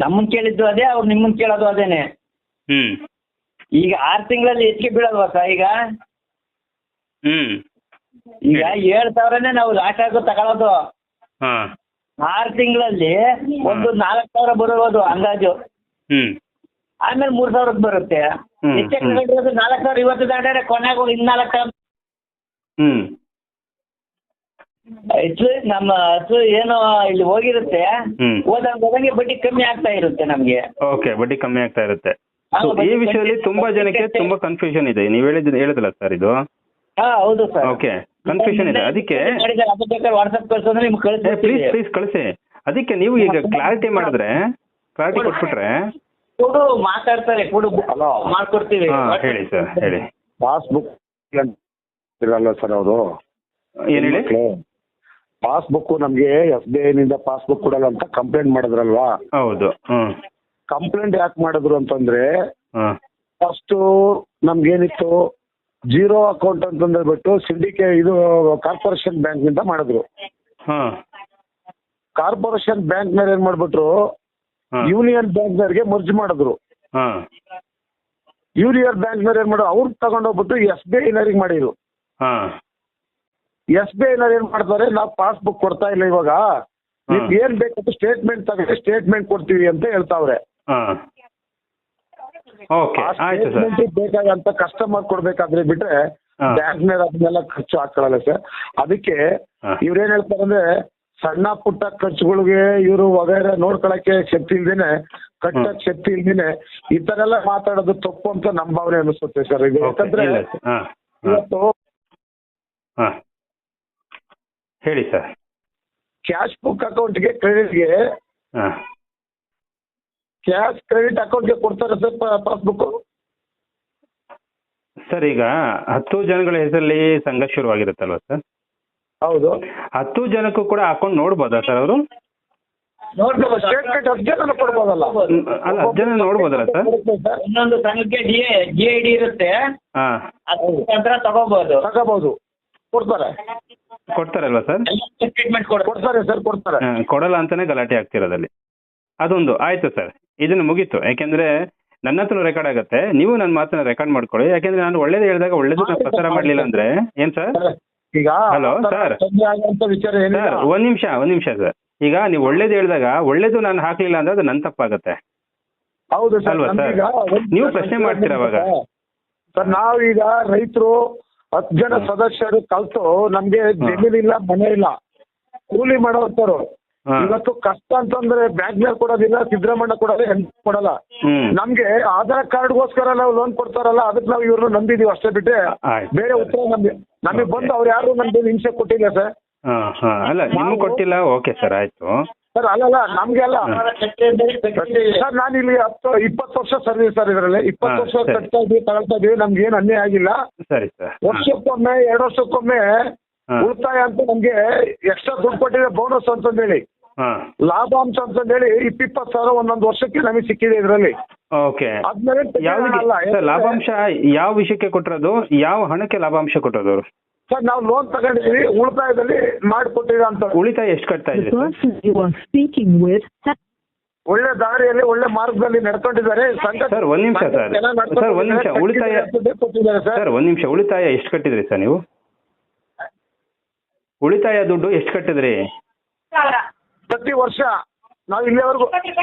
ನಮ್ಮನ್ ಕೇಳಿದ್ದು ಅದೇ, ಅವ್ರು ನಿಮ್ಮನ್ ಕೇಳೋದು ಅದೇನೆ.
ಹ್ಮ್
ಈಗ 6 ತಿಂಗಳಲ್ಲಿ ಹೆಚ್ಚಿಗೆ ಬೀಳಲ್ವಾ ಸರ್ ಈಗ?
ಹ್ಮ್
ಈಗ 7,000ನೇ ನಾವು ಲಾಸ್ಟ್ ಆಗೋ ತಗೊಳ್ಳೋದು.
ಹಾ
6 ತಿಂಗಳಲ್ಲಿ ಒಂದು 4,000 ಬರೋದು ಅಂದಾಜು.
ಹ್ಮ್
ಆಮೇಲೆ 3,000 ಬರುತ್ತೆ. ಹೆಚ್ಚಾಗಿ 4,000 ಇವತ್ತು ದಾಟಾರೆ ಕೊನೆಗೆ ಇನ್ನು 4,000.
ಹ್ಮ್
ಹೆಚ್ಚು ನಮ್ಮ ಹಸು ಏನೋ ಇಲ್ಲಿ ಹೋಗಿರುತ್ತೆ, ಹೋದಂಗೆ ಬಡ್ಡಿ ಕಮ್ಮಿ ಆಗ್ತಾ ಇರುತ್ತೆ ನಮ್ಗೆ.
ಓಕೆ, ಬಡ್ಡಿ ಕಮ್ಮಿ ಆಗ್ತಾ ಇರುತ್ತೆ.
ಹಾ,
So,
ಬಡ್ಡಿ
ಈ ವಿಷಯದಲ್ಲಿ
ಕಮ್ಮಿ
ತುಂಬಾ ಜನಕ್ಕೆ
ಆಗ್ತಾ
ತುಂಬಾ ಕನ್ಫ್ಯೂಷನ್ ಇದೆ. ನೀವು ಹೇಳಿದ್ರಲ್ಲ ಸರ್ ಇದು.
ಹಾ ಹೌದು ಸರ್.
ಓಕೆ, ಕನ್ಫ್ಯೂಷನ್ ಇದೆ. ಅದಕ್ಕೆ
ವಾಟ್ಸ್ಆಪ್ ಕಳ್ಸೋದ್ರೆ ನಿಮ್ಗೆ ಕಳಿಸ್ತೀವಿ.
ಪ್ಲೀಸ್ ಕಳಿಸಿ. ಅದಕ್ಕೆ ನೀವು ಈಗ ಕ್ಲಾರಿಟಿ ಮಾಡಿದ್ರೆ, ಕ್ಲಾರಿಟಿ ಕೊಟ್ಬಿಟ್ರೆ
ಕೊಡು, ಮಾತಾಡ್ತಾರೆ, ಕೊಡು ಮಾಡ್ಕೊಡ್ತೀವಿ.
ಹೇಳಿ ಸರ್, ಹೇಳಿ.
ಪಾಸ್ಬುಕ್ ಇರಲ್ಲ ಸರ್ ಅವರು.
ಏನ್ ಹೇಳಿ?
ಪಾಸ್ಬುಕ್ ನಮ್ಗೆ SBI ನಿಂದ ಪಾಸ್ಬುಕ್ ಕೊಡಲ್ಲ ಅಂತ ಕಂಪ್ಲೇಂಟ್ ಮಾಡಿದ್ರಲ್ವಾ?
ಹೌದು.
ಕಂಪ್ಲೇಂಟ್ ಯಾಕೆ ಮಾಡಿದ್ರು ಅಂತಂದ್ರೆ, ಫಸ್ಟ್ ನಮ್ಗೇನಿತ್ತು, 0 ಅಕೌಂಟ್ ಅಂತಂದ್ಬಿಟ್ಟು ಇದು ಕಾರ್ಪೊರೇಷನ್ ಬ್ಯಾಂಕ್ ನಿಂದ ಮಾಡಿದ್ರು. ಕಾರ್ಪೊರೇಷನ್ ಬ್ಯಾಂಕ್ ನಲ್ಲಿ ಏನ್ ಮಾಡ್ಬಿಟ್ರು, ಯೂನಿಯನ್ ಬ್ಯಾಂಕ್ ನವರಿಗೆ ಮರ್ಜ್ ಮಾಡಿದ್ರು. ಯೂನಿಯನ್ ಬ್ಯಾಂಕ್ ನವ್ರು ಏನ್ ಮಾಡಿದ್ರು, ಅವ್ರು ತಗೊಂಡೋಗ್ಬಿಟ್ಟು SBI ನವರಿಗೆ ಮಾಡಿದ್ರು. SBI ನವ್ರು ಏನ್ ಮಾಡ್ತಾರೆ, ನಾವು ಪಾಸ್ಬುಕ್ ಕೊಡ್ತಾ ಇಲ್ಲ ಇವಾಗ, ನಿಮ್ಗೆ ಏನ್ ಬೇಕಂತ ಸ್ಟೇಟ್ಮೆಂಟ್ ತಗೊಂಡ್ರೆ ಸ್ಟೇಟ್ಮೆಂಟ್ ಕೊಡ್ತೀವಿ ಅಂತ ಹೇಳ್ತಾವ್ರೆ. ಬೇಕಾಗಂತ ಕಸ್ಟಮರ್ ಕೊಡ್ಬೇಕಾದ್ರೆ ಬಿಟ್ರೆ ಬ್ಯಾಂಕ್ ನಲ್ಲಿ ಅದನ್ನೆಲ್ಲ ಖರ್ಚು ಹಾಕೊಳ್ಳಲ್ಲ ಸರ್. ಅದಕ್ಕೆ ಇವ್ರೇನ್ ಹೇಳ್ತಾರೆ ಅಂದ್ರೆ, ಸಣ್ಣ ಪುಟ್ಟ ಖರ್ಚುಗಳಿಗೆ ಇವರು ವಗೈರೆ ನೋಡ್ಕೊಳಕ್ಕೆ ಶಕ್ತಿ ಇಲ್ದೇನೆ, ಕಟ್ಟಕ್ ಶಕ್ತಿ ಇಲ್ದೇನೆ ಈ ತರ ಎಲ್ಲ ಮಾತಾಡೋದು ತಪ್ಪು ಅಂತ ನಮ್ಮ ಭಾವನೆ ಅನಿಸುತ್ತೆ ಸರ್. ಇದು ಯಾಕಂದ್ರೆ ಇವತ್ತು
ಹೇಳಿ ಸರ್,
ಕ್ಯಾಶ್ ಬುಕ್ ಅಕೌಂಟ್ಗೆ ಕ್ರೆಡಿಟ್ಗೆ ಕ್ಯಾಶ್ ಕ್ರೆಡಿಟ್ ಅಕೌಂಟ್ಗೆ ಕೊಡ್ತಾರೆ ಸರ್ ಪಾಸ್ಬುಕ್.
ಸರ್ ಈಗ 10 ಜನಗಳ ಹೆಸರಲ್ಲಿ ಸಂಘ ಶುರುವಾಗಿರುತ್ತಲ್ವಾ ಸರ್?
ಹೌದು.
10 ಜನಕ್ಕೂ ಕೂಡ ಅಕೌಂಟ್ ನೋಡ್ಬೋದಾ ಸರ್ ಅವರು?
ಸ್ಟೇಟ್ಮೆಂಟ್ 10 ಜನ ಕೊಡ್ಬೋದಲ್ಲ?
ಅಲ್ಲ, 10 ಜನ ನೋಡ್ಬೋದಲ್ಲ ಸರ್?
ಇನ್ನೊಂದು ಸಂಘಕ್ಕೆ GID ಇರುತ್ತೆ,
ತಗೋಬಹುದು.
ಕೊಡ್ತಾರಲ್ವಾ ಸರ್?
ಸ್ಟೇಟ್ಮೆಂಟ್
ಕೊಡ್ತಾರೆ ಸರ್, ಕೊಡ್ತಾರೆ.
ಕೊಡಲ್ಲ ಅಂತಾನೆ ಗಲಾಟೆ ಆಗ್ತಿರೋದಲ್ಲಿ. ಅದೊಂದು ಆಯ್ತು ಸರ್, ಇದನ್ನು ಮುಗೀತು. ಯಾಕೆಂದ್ರೆ ನನ್ನ ಹತ್ರ ರೆಕಾರ್ಡ್ ಆಗುತ್ತೆ, ನೀವು ನನ್ನ ಮಾತನ್ನ ರೆಕಾರ್ಡ್ ಮಾಡ್ಕೊಳ್ಳಿ. ಯಾಕೆಂದ್ರೆ ನಾನು ಒಳ್ಳೇದು ಹೇಳಿದಾಗ ಒಳ್ಳೇದು ನಾನು ಪ್ರಚಾರ ಮಾಡ್ಲಿಲ್ಲ ಅಂದ್ರೆ ಏನ್ ಸರ್?
ಈಗ
ಹಲೋ ಸರ್, ಒಂದ್ ನಿಮಿಷ ಸರ್. ಈಗ ನೀವು ಒಳ್ಳೇದು ಹೇಳಿದಾಗ ಒಳ್ಳೇದು ನಾನು ಹಾಕ್ಲಿಲ್ಲ ಅಂದ್ರೆ ಅದು ನನ್ನ ತಪ್ಪಾಗತ್ತೆ.
ಹೌದು
ಅಲ್ವಾ ಸರ್? ನೀವು ಪ್ರಶ್ನೆ ಮಾಡ್ತೀರ ಅವಾಗ.
ಸರ್ ನಾವೀಗ ರೈತರು 10 ಜನ ಸದಸ್ಯರು ಕಲ್ತು ನಮ್ಗೆ ಜಮೀನಿಲ್ಲ, ಮನೆ ಇಲ್ಲ, ಕೂಲಿ ಮಾಡೋರು. ಇವತ್ತು ಕಷ್ಟ ಅಂತಂದ್ರೆ ಬ್ಯಾಂಕ್ ನಲ್ಲಿ ಕೊಡೋದಿಲ್ಲ, ಸಿದ್ದರಾಮಣ್ಣ ಕೊಡೋದಿಲ್ಲ, ಕೊಡಲ್ಲ. ನಮ್ಗೆ ಆಧಾರ್ ಕಾರ್ಡ್ಗೋಸ್ಕರ ನಾವು ಲೋನ್ ಕೊಡ್ತಾರಲ್ಲ, ಅದಕ್ಕೆ ನಾವು ಇವ್ರನ್ನ ನಂಬಿದೀವಿ ಅಷ್ಟೇ ಬಿಟ್ರೆ ಬೇರೆ ಉತ್ತರ ನಮಗೆ ಬಂದು ಅವ್ರು ಯಾರು ನಮ್ಗೆ ಹಿಂಸೆ ಕೊಟ್ಟಿಲ್ಲ ಸರ್.
ಅಲ್ಲ, ನಿಮ್ಗೆ ಕೊಟ್ಟಿಲ್ಲ. ಓಕೆ ಸರ್, ಆಯ್ತು
ಸರ್. ಅಲ್ಲಲ್ಲ, ನಮ್ಗೆ ಅಲ್ಲ ಸರ್. ನಾನು ಇಲ್ಲಿ 20 ವರ್ಷ ಸರ್ವಿಸ್ ಸರ್. ಇದರಲ್ಲಿ 20 ವರ್ಷ ಕಟ್ತಾ ಇದೀವಿ, ತಗೊಳ್ತಾ ಇದೀವಿ. ನಮ್ಗೆ ಏನು ಅನ್ಯಾಯ ಆಗಿಲ್ಲ.
ಸರಿ ಸರ್.
ವರ್ಷಕ್ಕೊಮ್ಮೆ 2 ವರ್ಷಕ್ಕೊಮ್ಮೆ ಉಳಿತಾಯ ಅಂತ ನಮ್ಗೆ ಎಕ್ಸ್ಟ್ರಾ ದುಡ್ಡು ಕೊಟ್ಟಿದೆ, ಬೋನಸ್ ಅಂತಂದೇಳಿ, ಲಾಭಾಂಶ ಅಂತಂದೇಳಿ 20,000 ಒಂದೊಂದು ವರ್ಷಕ್ಕೆ ನಮಗೆ ಸಿಕ್ಕಿದೆ ಇದರಲ್ಲಿ.
ಓಕೆ, ಲಾಭಾಂಶ ಯಾವ ವಿಷಯಕ್ಕೆ ಕೊಟ್ಟಿರೋದು? ಯಾವ ಹಣಕ್ಕೆ ಲಾಭಾಂಶ ಕೊಟ್ಟೋದು ಅವರು?
ಸರ್ ನಾವು ಲೋನ್ ತಗೊಂಡಿದ್ದೀವಿ, ಉಳಿತಾಯದಲ್ಲಿ ಮಾಡಿಕೊಟ್ಟಿರ ಅಂತ.
ಉಳಿತಾಯ ಎಷ್ಟು ಕಟ್ತಾ ಇದೆ?
ಒಳ್ಳೆ ದಾರಿಯಲ್ಲಿ ಒಳ್ಳೆ ಮಾರ್ಗದಲ್ಲಿ ನಡ್ಕೊಂಡಿದ್ದಾರೆ.
ಸರ್ ಒಂದ್ ನಿಮಿಷ ಸರ್, ಒಂದ್ ನಿಮಿಷ. ಉಳಿತಾಯ ಸರ್, ಒಂದ್ ನಿಮಿಷ. ಉಳಿತಾಯ ಎಷ್ಟು ಕಟ್ಟಿದ್ರಿ ಸರ್ ನೀವು? ಉಳಿತಾಯ ದುಡ್ಡು ಎಷ್ಟು ಕಟ್ಟಿದ್ರಿ?
ಪ್ರತಿ ವರ್ಷ ನಾವು ಇಲ್ಲಿವರೆಗೂ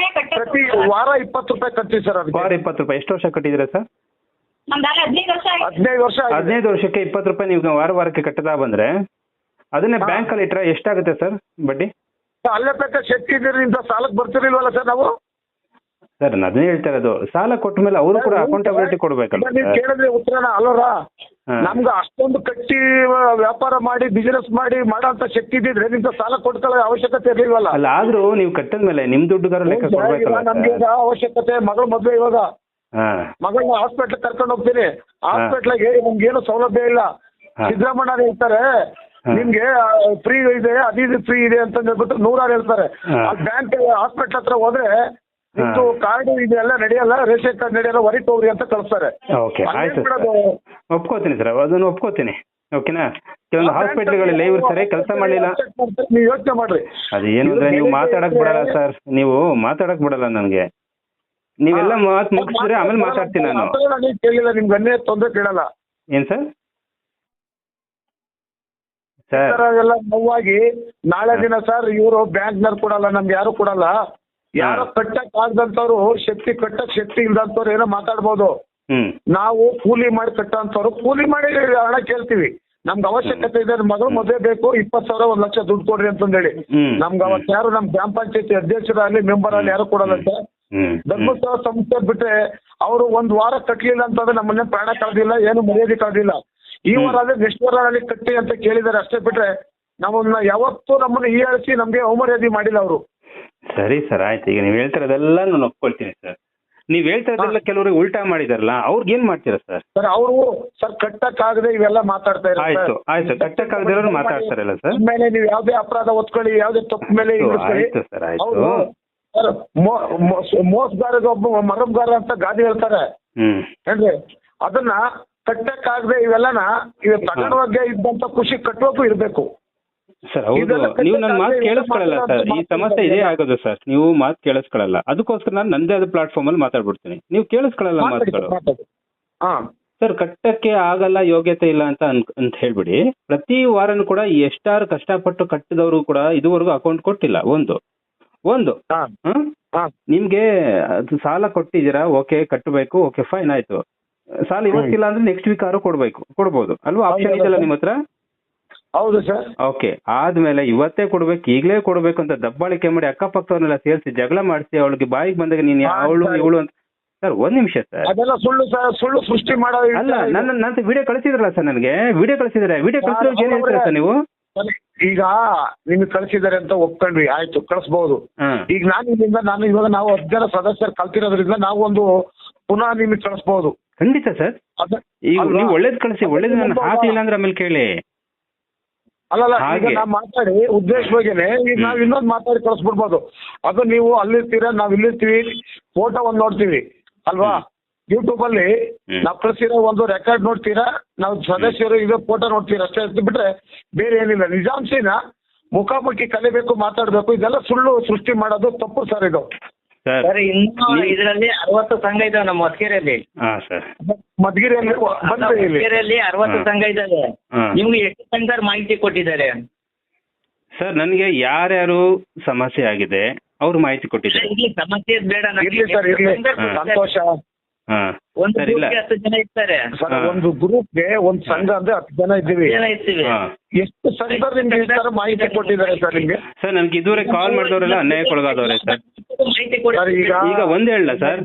ಪ್ರತಿ ವಾರ 20 ರೂಪಾಯಿ ಕಟ್ತೀವಿ ಸರ್.
ವಾರ 20 ರೂಪಾಯಿ. ಎಷ್ಟು ವರ್ಷ ಕಟ್ಟಿದ್ದೀರಾ ಸರ್?
15 ವರ್ಷ.
15 ವರ್ಷಕ್ಕೆ 20 ರೂಪಾಯಿ ನೀವು ವಾರಕ್ಕೆ ಕಟ್ಟದ ಬಂದ್ರೆ ಅದನ್ನೇ ಬ್ಯಾಂಕ್ ಅಲ್ಲಿ ಇಟ್ಟರೆ ಎಷ್ಟಾಗುತ್ತೆ ಸರ್ ಬಡ್ಡಿ?
ಅಲ್ಲೇ ತಕ್ಕ ಶಕ್ತಿ ಇದರಿಂದ ಸಾಲಕ್ಕೆ ಬರ್ತಿರ್ಲಿಲ್ವಲ್ಲ ಸರ್ ನಾವು?
ಸರ್ ನಾನು ಅದನ್ನೇ ಹೇಳ್ತಾ ಇರೋದು, ಸಾಲ ಕೊಟ್ಟ ಮೇಲೆ ಅವರು ಕೂಡ ಅಕೌಂಟಬಿಲಿಟಿ ಕೊಡ್ಬೇಕಲ್ಲ.
ನೀವು ಕೇಳಿದ್ರೆ ಉತ್ತರನ ಅಲ್ಲರ, ನಮ್ಗೆ ಅಷ್ಟೊಂದು ಕಟ್ಟಿ ವ್ಯಾಪಾರ ಮಾಡಿ ಬಿಸಿನೆಸ್ ಮಾಡಿ ಮಾಡೋಂತ ಶಕ್ತಿ ಇದ್ದಿದ್ರೆ ನಿಮ್ಗೆ ಸಾಲ ಕೊಡ್ಕೊಳ್ಳೋ ಅವಶ್ಯಕತೆ ಇರ್ಲಿಲ್ವಲ್ಲ.
ಅಲ್ಲ, ಆದ್ರೂ ನೀವು ಕಟ್ಟಿದ ಮೇಲೆ ನಿಮ್ ದುಡ್ಡುಗಾರ ಲೆಕ್ಕ ಕೊಡ್ಬೇಕಲ್ಲ.
ನಮ್ಗೆ ಅವಶ್ಯಕತೆ, ಮಗಳು ಮದ್ವೆ ಇವಾಗ ಮಗಳನ್ನ ಹಾಸ್ಪಿಟ್ಲ್ ಕರ್ಕೊಂಡು ಹೋಗ್ತೀನಿ. ಹಾಸ್ಪಿಟ್ಲಿಗೆ ನಮ್ಗೆ ಏನು ಸೌಲಭ್ಯ ಇಲ್ಲ. ಸಿದ್ದರಾಮಣ್ಣ ಹೇಳ್ತಾರೆ ನಿಮ್ಗೆ ಫ್ರೀ ಇದೆ, ಅದು ಫ್ರೀ ಇದೆ ಅಂತ ಹೇಳ್ಬಿಟ್ಟು 100 ಹೇಳ್ತಾರೆ. ಬ್ಯಾಂಕ್ ಹಾಸ್ಪಿಟ್ಲ್ ಹತ್ರ ಹೋದ್ರೆ ನಿಮ್ದು ಕಾರ್ಡ್ ಇದೆಲ್ಲ ನಡೆಯಲ್ಲ, ರೇಷನ್ ಕಾರ್ಡ್ ನಡೆಯಲ್ಲ, ಹೊರಗೆ ಹೋಗ್ರಿ ಅಂತ ಕಳಿಸ್ತಾರೆ.
ಓಕೆ, ಆಯ್ತು, ಒಪ್ಕೋತೀನಿ ಸರ್, ಅದನ್ನು ಒಪ್ಕೋತೀನಿ. ಓಕೆನಾ? ಕೆಲವೊಂದು ಹಾಸ್ಪಿಟ್ಲ್ಗಳಲ್ಲಿ ಇವ್ರು ಸರಿಯಾಗಿ ಕೆಲಸ ಮಾಡಲಿಲ್ಲ.
ನೀವು ಯೋಚನೆ ಮಾಡ್ರಿ.
ಅದೇನು ಅಂದ್ರೆ ನೀವು ಮಾತಾಡಕ್ ಬಿಡಲ್ಲ ಸರ್, ನೀವು ಮಾತಾಡಕ್ ಬಿಡಲ್ಲ ನನಗೆ. ನೀವೆಲ್ಲ ಮಾತು ಮುಗಿಸಿದ್ರೆ ಆಮೇಲೆ ಮಾತಾಡ್ತೀನಿ ನಾನು.
ಕೇಳಿಲ್ಲ ನಿಮ್ಗೆ ಅನ್ನೇ ತೊಂದರೆ ಕೇಳಲ್ಲ.
ಏನ್ ಸರ್?
ಸರ್ ಎಲ್ಲ ನೋವಾಗಿ ನಾಳೆ ದಿನ ಸರ್ ಇವರು ಬ್ಯಾಂಕ್ನವ್ರು ಕೊಡಲ್ಲ, ನಮ್ಗೆ ಯಾರು ಕೊಡಲ್ಲ. ಯಾರೋ ಕಟ್ಟಕ್ ಆಗದಂತವ್ರು, ಕಟ್ಟಕ್ ಶಕ್ತಿ ಇಲ್ದಂತವ್ರು ಏನೋ ಮಾತಾಡ್ಬೋದು. ನಾವು ಕೂಲಿ ಮಾಡಿ ಕಟ್ಟಂತವ್ರು ಕೂಲಿ ಮಾಡಿ ಹಣ ಕೇಳ್ತೀವಿ. ನಮ್ಗೆ ಅವಶ್ಯಕತೆ ಇದೆ, ಮಗಳು ಮದುವೆ ಬೇಕು, 20,000 1 ಲಕ್ಷ ದುಡ್ಡು ಕೊಡ್ರಿ ಅಂತಂದೇಳಿ ನಮ್ಗೆ ಅವತ್ತು ಯಾರು ನಮ್ ಗ್ರಾಮ ಪಂಚಾಯತಿ ಅಧ್ಯಕ್ಷರಾಗ್ಲಿ ಮೆಂಬರ್ ಅಲ್ಲಿ ಯಾರು ಕೊಡಲ್ಲಂತೆ. ಧರ್ಮಸ್ಥಳ ಸಂಸ್ಥೆ ಬಿಟ್ರೆ ಅವರು 1 ವಾರ ಕಟ್ಲಿಲ್ಲ ಅಂತಂದ್ರೆ ನಮ್ಮನ್ನ ಪ್ರಾಣ ಕಳೆದಿಲ್ಲ, ಏನು ಮರ್ಯಾದೆ ಕಳೆದಿಲ್ಲ. ಈ ವಾರ ಆದ್ರೆ ನೆಕ್ಸ್ಟ್ ವಾರ ಕಟ್ಟಿ ಅಂತ ಕೇಳಿದಾರೆ ಅಷ್ಟೇ ಬಿಟ್ರೆ ನಮ್ಮನ್ನ ಯಾವತ್ತೂ ನಮ್ಮನ್ನ ಹೀಯಾಳಿಸಿ ನಮ್ಗೆ ಅವಮರ್ಯಾದೆ ಮಾಡಿಲ್ಲ ಅವರು.
ಸರಿ ಸರ್, ಆಯ್ತು. ಈಗ ನೀವು ಹೇಳ್ತಿರೋದೆಲ್ಲ ನಾನು ಒಪ್ಕೊಳ್ತೀನಿ ಸರ್. ನೀವ್ ಹೇಳ್ತಿರೋದೆಲ್ಲ ಕೆಲವರಿಗೆ ಉಲ್ಟಾ ಮಾಡಿದಾರಲ್ಲ, ಅವ್ರಿಗೆ ಏನ್ ಮಾಡ್ತೀರಾ ಸರ್?
ಸರ್ ಅವರು ಸರ್ ಕಟ್ಟಕ್ಕಾಗದೆ ಇವೆಲ್ಲ ಮಾತಾಡ್ತಾ ಇದ್ದಾರೆ.
ಆಯ್ತು ಆಯ್ತು, ಕಟ್ಟಕ್ಕಾಗದಿರೋರು ಮಾತಾಡ್ತಾರಲ್ಲ ಸರ್.
ಮೇಲೆ ನೀವು ಯಾವ್ದೇ ಅಪರಾಧ ಒತ್ಕೊಳ್ಳಿ, ಯಾವ್ದೇ ತಪ್ಪು ಮೇಲೆ
ಆಯ್ತು ಸರ್, ಆಯ್ತು.
ಸರ್ ಮೋಸಗಾರಗ ಒಬ್ಬ ಮರಬ್ಗಾರ ಅಂತ ಗಾದಿ ಹೇಳ್ತಾರೆ ಏನ್ರಿ, ಅದನ್ನ ಕಟ್ಟಕ್ಕಾಗದೆ ಇವೆಲ್ಲನ ಇವ್ ತಗೊಂಡೋಗೆ ಇದ್ದಂತ ಖುಷಿ ಕಟ್ಟೋಕು ಇರ್ಬೇಕು
ಸರ್. ಹೌದು, ನೀವು ನನ್ನ ಮಾತು ಕೇಳಿಸ್ಕೊಳ್ಳಲ್ಲ ಸರ್. ಈ ಸಮಸ್ಯೆ ಇದೇ ಆಗೋದು ಸರ್, ನೀವು ಮಾತು ಕೇಳಿಸ್ಕೊಳ್ಳಲ್ಲ. ಅದಕ್ಕೋಸ್ಕರ ನಾನು ನಂದೇ ಆದ ಪ್ಲಾಟ್ಫಾರ್ಮ್ ಅಲ್ಲಿ ಮಾತಾಡ್ಬಿಡ್ತೀನಿ, ನೀವು ಕೇಳಿಸ್ಕೊಳ್ಳಲ್ಲ ಮಾತುಗಳು. ಸರ್, ಕಟ್ಟಕ್ಕೆ ಆಗಲ್ಲ, ಯೋಗ್ಯತೆ ಇಲ್ಲ ಅಂತ ಹೇಳ್ಬಿಡಿ. ಪ್ರತಿ ವಾರನೂ ಕೂಡ ಎಷ್ಟಾರು ಕಷ್ಟಪಟ್ಟು ಕಟ್ಟಿದವರು ಕೂಡ ಇದುವರೆಗೂ ಅಕೌಂಟ್ ಕೊಟ್ಟಿಲ್ಲ. ಒಂದು ನಿಮ್ಗೆ ಸಾಲ ಕೊಟ್ಟಿದ್ದೀರಾ, ಓಕೆ ಕಟ್ಟಬೇಕು, ಓಕೆ ಫೈನ್ ಆಯ್ತು. ಸಾಲ ಇವತ್ತಿಲ್ಲ ಅಂದ್ರೆ ನೆಕ್ಸ್ಟ್ ವೀಕ್ ಆದ್ರೂ ಕೊಡ್ಬೋದು ಅಲ್ವಾ? ಆಪ್ಷನ್ ಇದೆಯಲ್ಲ ನಿಮ್ಮ ಹತ್ರ.
ಹೌದು ಸರ್.
ಓಕೆ, ಆದ್ಮೇಲೆ ಇವತ್ತೇ ಕೊಡ್ಬೇಕು, ಈಗಲೇ ಕೊಡ್ಬೇಕು ಅಂತ ದಬ್ಬಾಳಿಕೆ ಮಾಡಿ ಅಕ್ಕಪಕ್ಕದವ್ರನ್ನೆಲ್ಲ ಸೇರಿಸಿ ಜಗಳ ಮಾಡಿಸಿ ಅವಳಿಗೆ ಬಾಯಿಗೆ ಬಂದಾಗ ನೀನು ಅವಳು ಇವಳು ಅಂತ. ಸರ್, 1 ನಿಮಿಷ ಸರ್.
ಅದೆಲ್ಲ ಸುಳ್ಳು ಸರ್, ಸುಳ್ಳು ಸೃಷ್ಟಿ ಮಾಡೋ.
ಅಲ್ಲ, ನನ್ನ ವಿಡಿಯೋ ಕಳಿಸಿದ್ರಲ್ಲ ಸರ್, ನನಗೆ ವಿಡಿಯೋ ಕಳಿಸಿದ್ರೆ ಕಳಿಸಿದ್ರೆ ಏನ್ ಹೇಳ್ತೀರಾ ಸರ್ ನೀವು?
ಈಗ ನಿಮ್ಗೆ ಕಳಿಸಿದ್ದಾರೆ ಅಂತ ಒಪ್ಕೊಂಡ್ವಿ, ಆಯ್ತು ಕಳಿಸ್ಬಹುದು. ಈಗ ನಾನು ಇವಾಗ ನಾವು 10 ಜನ ಸದಸ್ಯರು ಕಲ್ತಿರೋದ್ರಿಂದ ನಾವು ಒಂದು ಪುನಃ ನಿಮ್ಗೆ ಕಳಿಸ್ಬಹುದು.
ಖಂಡಿತ ಸರ್. ಈಗ ನೀವು ಒಳ್ಳೇದ್ ಕಳಿಸಿ, ಒಳ್ಳೇದು ನಾನು ಹಾಕ್ಲಿಲ್ಲ ಅಂದ್ರೆ ಆಮೇಲೆ ಕೇಳಿ.
ಅಲ್ಲಲ್ಲ, ಈಗ ನಾವು ಮಾತಾಡಿ ಉದ್ದೇಶ ಬಗ್ಗೆನೆ ಈಗ ನಾವ್ ಇನ್ನೊಂದು ಮಾತಾಡಿ ಕಳಿಸ್ಬಿಡ್ಬೋದು. ಅದು ನೀವು ಅಲ್ಲಿರ್ತೀರಾ, ನಾವ್ ಇಲ್ಲಿರ್ತೀವಿ, ಫೋಟೋ ಒಂದ್ ನೋಡ್ತೀವಿ ಅಲ್ವಾ? ಯೂಟ್ಯೂಬ್ ಅಲ್ಲಿ ನಾವ್ ಕಳಿಸಿರೋ ಒಂದು ರೆಕಾರ್ಡ್ ನೋಡ್ತೀರಾ, ನಾವು ಸದಸ್ಯರು ಇದು ಫೋಟೋ ನೋಡ್ತೀರಾ ಅಷ್ಟೇ ಬಿಟ್ರೆ ಬೇರೆ ಏನಿಲ್ಲ. ನಿಜಾಂಶನ ಮುಖಾಮುಖಿ ಕಲಿಬೇಕು, ಮಾತಾಡ್ಬೇಕು. ಇದೆಲ್ಲ ಸುಳ್ಳು ಸೃಷ್ಟಿ ಮಾಡೋದು ತಪ್ಪು ಸರ್ ಇದು.
ಸರ್, ಇನ್ನು ಇದರಲ್ಲಿ 60 ಸಂಘ ಇದಾವೆ ನಮ್ಮ ಮಸ್ಕೇರಿಯಲ್ಲಿ.
ಮಧುಗಿರಿಯಲ್ಲಿ
60 ಸಂಘ ಇದಾವೆ. ನಿಮ್ಗೆ ಎಷ್ಟು ಸಂಘ ಮಾಹಿತಿ ಕೊಟ್ಟಿದ್ದಾರೆ
ಸರ್? ನನಗೆ ಯಾರ್ಯಾರು ಸಮಸ್ಯೆ ಆಗಿದೆ ಅವ್ರು ಮಾಹಿತಿ ಕೊಟ್ಟಿದ್ದಾರೆ.
ಸಮಸ್ಯೆ ಬೇಡ,
ಸರ್ ಇರ್ಲಿ, ಸಂತೋಷ.
ಒಂದು 10 ಜನ ಇರ್ತಾರೆ.
ಒಂದು ಗ್ರೂಪ್ಗೆ ಒಂದು ಸಂಘ ಅಂದ್ರೆ 10 ಜನ ಇದ್ದೀವಿ. ಎಷ್ಟು ಸಂಘದವ್ರು ನಿಮ್ಗೆ ಈ ತರ ಮಾಹಿತಿ ಕೊಟ್ಟಿದ್ದಾರೆ ಸರ್ ನಿಮ್ಗೆ?
ಸರ್, ನನ್ಗೆ ಇದುವರೆಗೆ ಕಾಲ್ ಮಾಡಿದವರೆಲ್ಲ ಅನ್ಯಾಯಕ್ಕೊಳಗಾದವ್ರೆ ಸರ್. ಈಗ ಒಂದ್ ಹೇಳ ಸರ್,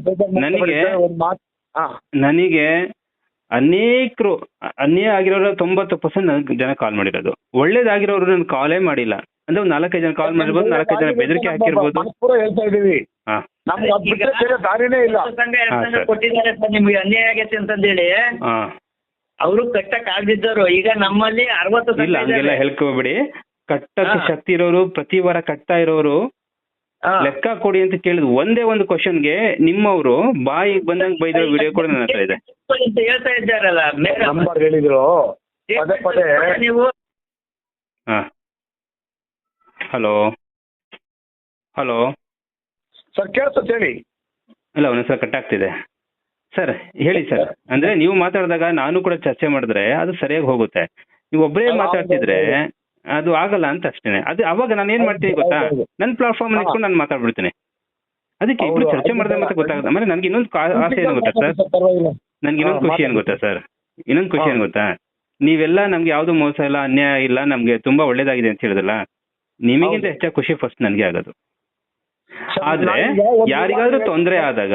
ನನಗೆ ಅನೇಕರು ಅನ್ಯಾಯ ಆಗಿರೋರು 90% ಜನ ಕಾಲ್ ಮಾಡಿರೋದು. ಒಳ್ಳೇದಾಗಿರೋರು ನನ್ ಕಾಲೇ ಮಾಡಿಲ್ಲ. ಅಂದ್ರೆ ಒಂದು 4-5 ಜನ ಕಾಲ್ ಮಾಡಿರ್ಬೋದು, 4-5 ಜನ ಬೆದರಿಕೆ ಹಾಕಿರ್ಬೋದು.
ಹೇಳ್ತಾ ಇದೀವಿ, ದಾರಿನೇ ಇಲ್ಲ.
ಕೊಟ್ಟಿದ್ದಾರೆ ಸರ್ ನಿಮ್ಗೆ ಅನ್ಯಾಯ ಆಗೈತೆ ಅಂತಂದೇಳಿ. ಅವರು ಕಟ್ಟಕ್ ಆಗದಿದ್ದವರು ಈಗ ನಮ್ಮಲ್ಲಿ 60
ಇಲ್ಲ, ಹಂಗೆಲ್ಲ ಹೇಳ್ಕೋಬಿಡಿ. ಕಟ್ಟಕ್ಕೆ ಶಕ್ತಿ ಇರೋರು, ಪ್ರತಿ ವಾರ ಕಟ್ತಾ ಇರೋರು ಲೆಕ್ಕ ಕೊಡಿ ಅಂತ ಕೇಳಿದ್ ಒಂದೇ ಒಂದು ಕ್ವಶನ್ಗೆ ನಿಮ್ಮವರು ಬಾಯಿಗೆ ಬಂದಂಗ್ ಬೈದಿರೋ ವಿಡಿಯೋ ಕೂಡ ನನ್ನ ಹತ್ರ ಇದೆ.
ಹೇಳ್ತಾ ಇದ್ದಾರಲ್ಲ
ನಂಬರ್ ಹೇಳಿದ್ರು ಪದೇ ಪದೇ
ನೀವು.
ಹಲೋ ಹಲೋ
ಸರ್, ಕೇಳ್ತದೆ ಹೇಳಿ.
ಇಲ್ಲ, ಒಂದೊಂದ್ಸಲ ಕಟ್ ಆಗ್ತಿದೆ ಸರ್. ಹೇಳಿ ಸರ್. ಅಂದ್ರೆ ನೀವು ಮಾತಾಡಿದಾಗ ನಾನು ಕೂಡ ಚರ್ಚೆ ಮಾಡಿದ್ರೆ ಅದು ಸರಿಯಾಗಿ ಹೋಗುತ್ತೆ. ನೀವು ಒಬ್ಬರೇ ಮಾತಾಡ್ತಿದ್ರೆ ಅದು ಆಗಲ್ಲ ಅಂತ ಅಷ್ಟೇನೆ. ಅದು ಅವಾಗ ನಾನು ಏನ್ ಮಾಡ್ತೀನಿ ಗೊತ್ತಾ, ನನ್ನ ಪ್ಲಾಟ್ಫಾರ್ಮ್ ಇಟ್ಕೊಂಡು ನಾನು ಮಾತಾಡ್ಬಿಡ್ತೀನಿ. ಅದಕ್ಕೆ ಇಬ್ರು ಚರ್ಚೆ ಮಾಡಿದ್ರೆ ಮತ್ತೆ ಗೊತ್ತಾಗುತ್ತೆ. ಆಮೇಲೆ ನನ್ಗೆ ಇನ್ನೊಂದು ಆಸೆ ಏನು ಗೊತ್ತಾ ಸರ್, ನನ್ಗೆ ಇನ್ನೊಂದು ಖುಷಿ ಏನ್ ಗೊತ್ತಾ ಸರ್, ಇನ್ನೊಂದು ಖುಷಿ ಏನ್ ಗೊತ್ತಾ, ನೀವೆಲ್ಲ ನಮ್ಗೆ ಯಾವ್ದು ಮೋಸ ಇಲ್ಲ, ಅನ್ಯಾಯ ಇಲ್ಲ, ನಮ್ಗೆ ತುಂಬಾ ಒಳ್ಳೇದಾಗಿದೆ ಅಂತ ಹೇಳಿದ್ರಲ್ಲ, ನಿಮಗಿಂತ ಹೆಚ್ಚಾಗಿ ಖುಷಿ ಫಸ್ಟ್ ನನ್ಗೆ ಆಗೋದು. ಆದ್ರೆ ಯಾರಿಗಾದ್ರೂ ತೊಂದರೆ ಆದಾಗ,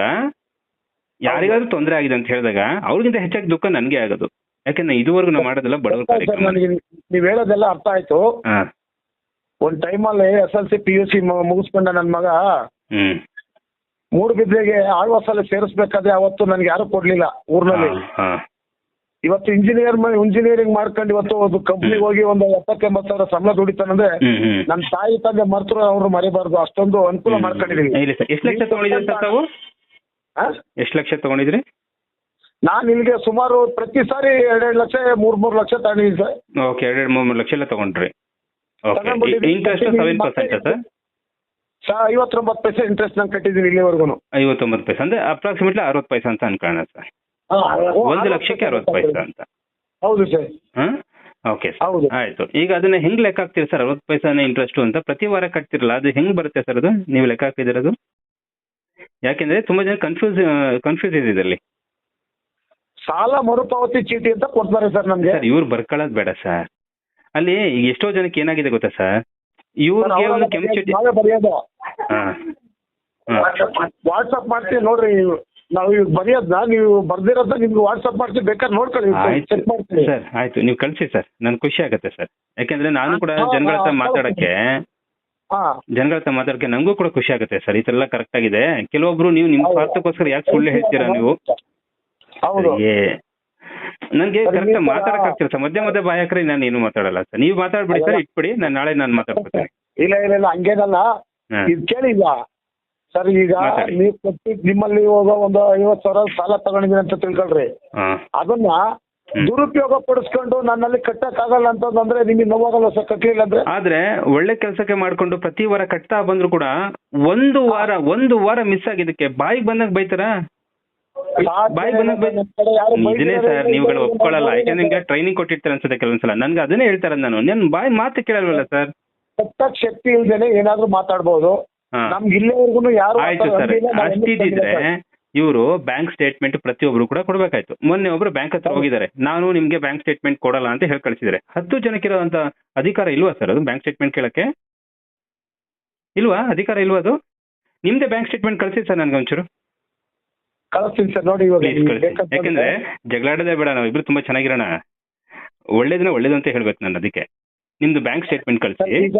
ಯಾರಿಗಾದ್ರೂ ತೊಂದರೆ ಆಗಿದೆ ಅಂತ ಹೇಳಿದಾಗ ಅವ್ರಿಗಿಂತ ಹೆಚ್ಚಾಗಿ ದುಃಖ ನನ್ಗೆ ಆಗೋದು. ಯಾಕಂದ್ರೆ ಇದುವರೆಗೂ ನಾವು ಮಾಡೋದೆಲ್ಲ ಬಡವರ ಕಾರ್ಯಕ್ರಮ.
ನೀವ್ ಹೇಳೋದೆಲ್ಲ ಅರ್ಥ ಆಯ್ತು. ಒಂದ್ ಟೈಮಲ್ಲಿ SLC PUC ಮುಗಿಸ್ಕೊಂಡ ನನ್ ಮಗ ಮೂಡುಬಿದ್ರೆಗೆ ಆಳ್ವಾಸಲ್ಲಿ ಸೇರಿಸ್ಬೇಕಾದ್ರೆ ಅವತ್ತು ನನ್ಗೆ ಯಾರು ಕೊಡ್ಲಿಲ್ಲ ಊರ್ನಲ್ಲಿ. ಇವತ್ತು ಇಂಜಿನಿಯರಿಂಗ್ ಮಾಡ್ಕೊಂಡು ಇವತ್ತು ಒಂದು ಕಂಪ್ನಿಗೆ ಹೋಗಿ ಒಂದು 70-80 ಸಾವಿರ ಸಂಬಳ ದುಡಿತಾನಂದ್ರೆ ನನ್ ತಾಯಿ ತಂದೆ ಮರ್ತರು ಅವ್ರು ಮರಿಬಾರ್ದು, ಅಷ್ಟೊಂದು ಅನುಕೂಲ ಮಾಡ್ಕೊಂಡಿದೀವಿ.
ಎಷ್ಟು ಲಕ್ಷ ತಗೊಂಡಿದ್ರಿ ಸರ್ ತಾವು? ಎಷ್ಟು ಲಕ್ಷ ತಗೊಂಡಿದ್ರಿ?
ನಾನು ಇಲ್ಲಿಗೆ ಸುಮಾರು ಪ್ರತಿ ಸಾರಿ 2 ಲಕ್ಷ 3 ಲಕ್ಷ ತಗೊಂಡಿದ್ದೀನಿ ಸರ್.
ಓಕೆ, 2-3 ಲಕ್ಷ ಎಲ್ಲ ತಗೊಂಡ್ರಿ. ಓಕೆ,
ತಗೊಂಡ್ಬಿಟ್ಟಿದ್ದೀನಿ.
Interest 7% sir?
59 ಪೈಸೆ ಇಂಟ್ರೆಸ್ಟ್ ನಾನು ಕಟ್ಟಿದ್ದೀನಿ ಇಲ್ಲಿವರೆಗೂ.
59 ಪೈಸೆ ಅಂದ್ರೆ ಅಪ್ರಾಕ್ಸಿಮೇಟ್ಲಿ 60 ಪೈಸೆ ಅಂತ ಅನ್ಕೊಳ್ಳೋಣ ಸರ್. 1 ಲಕ್ಷಕ್ಕೆ 60 ಪೈಸೆ ಅಂತ.
ಹೌದು ಸರ್.
ಹಾಂ, ಓಕೆ
ಹೌದು.
ಸರ್, ಆಯಿತು. ಈಗ ಅದನ್ನ ಹೆಂಗ್ ಲೆಕ್ಕ ಹಾಕ್ತೀರಿ ಸರ್? 60 ಪೈಸೆನೇ ಇಂಟ್ರೆಸ್ಟ್ ಅಂತ ಪ್ರತಿ ವಾರ ಕಟ್ತಿರಲ್ಲ, ಅದು ಹೆಂಗ್ ಬರುತ್ತೆ ಸರ್? ಅದು ನೀವು ಲೆಕ್ಕ ಹಾಕಿದಿರೋದು? ಯಾಕೆಂದ್ರೆ ತುಂಬಾ ಜನ ಕನ್ಫ್ಯೂಸ್ ಇದೆ ಇದರಲ್ಲಿ.
ಸಾಲ ಮರುಪಾವತಿ ಚೀಟಿ ಅಂತ ಕೊಡ್ತಾರೆ ಸರ್ ನಮ್ಗೆ.
ಸರ್ ಇವ್ರು ಬರ್ಕೊಳ್ಳೋದು ಬೇಡ ಸರ್. ಅಲ್ಲಿ ಈಗ ಎಷ್ಟೋ ಜನಕ್ಕೆ ಏನಾಗಿದೆ ಗೊತ್ತಾ ಸರ್, ಇವ್ರಿಗೆ ಒಂದು ಕೆಂಪು ಚೀಟಿ
ನಾವೇ ಬರೆಯೋದು.
ಹಾಂ
ವಾಟ್ಸಪ್ ಮಾಡ್ತೀವಿ ನೋಡ್ರಿ, ನಾವು ಇವಾಗ ಬರೆಯೋದ್ನ ನೀವು ಬರ್ದಿರೋದನ್ನ ನಿಮ್ಗೆ ವಾಟ್ಸಪ್ ಮಾಡ್ತೀವಿ, ಬೇಕಾದ್ರೆ ನೋಡ್ಕೊಳ್ಳಿ, ಚೆಕ್ ಮಾಡ್ತೀವಿ
ಸರ್. ಆಯ್ತು, ನೀವು ಕಳಿಸಿ ಸರ್, ನನ್ಗೆ ಖುಷಿ ಆಗುತ್ತೆ ಸರ್. ಯಾಕೆಂದ್ರೆ ನಾನು ಕೂಡ ಜನಗಳ ಹತ್ರ ಮಾತಾಡಕ್ಕೆ ನನಗೂ ಕೂಡ ಖುಷಿ ಆಗುತ್ತೆ ಸರ್. ಈ ಥರ ಎಲ್ಲ ಕರೆಕ್ಟ್ ಆಗಿದೆ. ಕೆಲವೊಬ್ರು ನೀವು ನಿಮ್ಮ ಸ್ವಾರ್ಥಕ್ಕೋಸ್ಕರ ಯಾಕೆ ಸುಳ್ಳು ಹೇಳ್ತೀರಾ ನೀವು?
ಹೌದು.
ನನಗೆ ಕರೆಕ್ಟ್ ಮಾತಾಡಕ್ ಆಗ್ತಿಲ್ಲ ಸರ್. ಮಧ್ಯೆ ಬಾಯಿ ಹಾಕ್ರೆ ನಾನು ಏನು ಮಾತಾಡಲ್ಲ ಸರ್. ನೀವು ಮಾತಾಡ್ಬಿಡಿ ಸರ್, ಇಟ್ಬಿಡಿ, ನಾಳೆ ಮಾತಾಡ್ಕೊತೀನಿ.
ಇಲ್ಲ ಹಂಗೇನಲ್ಲ. ಇದು ಕೇಳಿಲ್ಲ ಸರ್. ಈಗ ನೀವು ನಿಮ್ಮಲ್ಲಿ ಇವಾಗ ಒಂದು 50,000 ಸಾಲ ತಗೊಂಡಿದ್ದೀನಿ ಅಂತ ತಿಳ್ಕೊಳ್ರಿ. ಅದನ್ನ ದುರುಪಯೋಗ ಪಡಿಸ್ಕೊಂಡು ನನ್ನಲ್ಲಿ ಕಟ್ಟಕ್ ಆಗಲ್ಲ ಅಂತಂದ್ರೆ ನಿಮಗೆ ನೋವಾಗಲ್ಲ ಸರ್, ಕಟ್ಟಲಿಲ್ಲ ಅಂದ್ರೆ? ಆದ್ರೆ
ಒಳ್ಳೆ ಕೆಲಸಕ್ಕೆ ಮಾಡ್ಕೊಂಡು ಪ್ರತಿ ವಾರ ಕಟ್ತಾ ಬಂದ್ರು ಕೂಡ ಒಂದು ವಾರ ಮಿಸ್ ಆಗಿದ್ದಕ್ಕೆ ಬಾಯಿಗೆ ಬಂದಾಗ ಬೈತಾರ? ಇದನ್ನೇ ಸರ್ ನೀವುಗಳು ಒಪ್ಕೊಳ್ಳಲ್ಲ. ಯಾಕಂದ್ರೆ ನಿಮ್ಗೆ ಟ್ರೈನಿಂಗ್ ಕೊಟ್ಟಿರ್ತಾರೆ ಅನ್ಸುತ್ತೆ ಕೆಲವೊಂದ್ಸಲ. ನನ್ಗೆ ಅದನ್ನೇ ಹೇಳ್ತಾರೆ, ನಾನು ಬಾಯಿ ಮಾತು ಕೇಳಲ್ವಲ್ಲ ಸರ್.
ಕಟ್ಟಕ್ ಶಕ್ತಿ ಇಲ್ದೇನೆ ಏನಾದ್ರು ಮಾತಾಡ್ಬೋದು. ನಮ್ಗೆ ಇಲ್ಲಿವರೆಗೂ ಯಾರು
ಆಯ್ತು ಸರ್. ಅಷ್ಟಿದ್ರೆ ಇವರು ಬ್ಯಾಂಕ್ ಸ್ಟೇಟ್ಮೆಂಟ್ ಪ್ರತಿಯೊಬ್ರು ಕೂಡ ಕೊಡ್ಬೇಕಾಯ್ತು. ಮೊನ್ನೆ ಒಬ್ರು ಬ್ಯಾಂಕ್ ಹತ್ರ ಹೋಗಿದ್ದಾರೆ, ನಾನು ನಿಮ್ಗೆ ಬ್ಯಾಂಕ್ ಸ್ಟೇಟ್ಮೆಂಟ್ ಕೊಡಲ್ಲ ಅಂತ ಹೇಳಿ ಕಳಿಸಿದ್ದಾರೆ. 10 ಜನಕ್ಕಿರೋಂತ ಅಧಿಕಾರ ಇಲ್ವಾ ಸರ್ ಅದು ಬ್ಯಾಂಕ್ ಸ್ಟೇಟ್ಮೆಂಟ್ ಕೇಳಕ್ಕೆ? ಇಲ್ವಾ? ಅಧಿಕಾರ ಇಲ್ವಾ ಅದು? ನಿಮ್ದೇ ಬ್ಯಾಂಕ್ ಸ್ಟೇಟ್ಮೆಂಟ್ ಕಳಿಸಿ ಸರ್ ನನಗೆ ಒಂಚೂರು.
ಕಳಿಸ್ತೀನಿ ಸರ್, ನೋಡಿ
ಯಾಕಂದ್ರೆ ಜಗಳಾಡೋದೇ ಬೇಡ, ನಾವು ಇಬ್ರು ತುಂಬಾ ಚೆನ್ನಾಗಿರೋಣ. ಒಳ್ಳೇದು ಅಂತ ಹೇಳ್ಬೇಕು ನಾನು. ಅದಕ್ಕೆ ನಿಮ್ದು ಬ್ಯಾಂಕ್ ಸ್ಟೇಟ್ಮೆಂಟ್ ಕಳಿಸಿ.
ಈಗ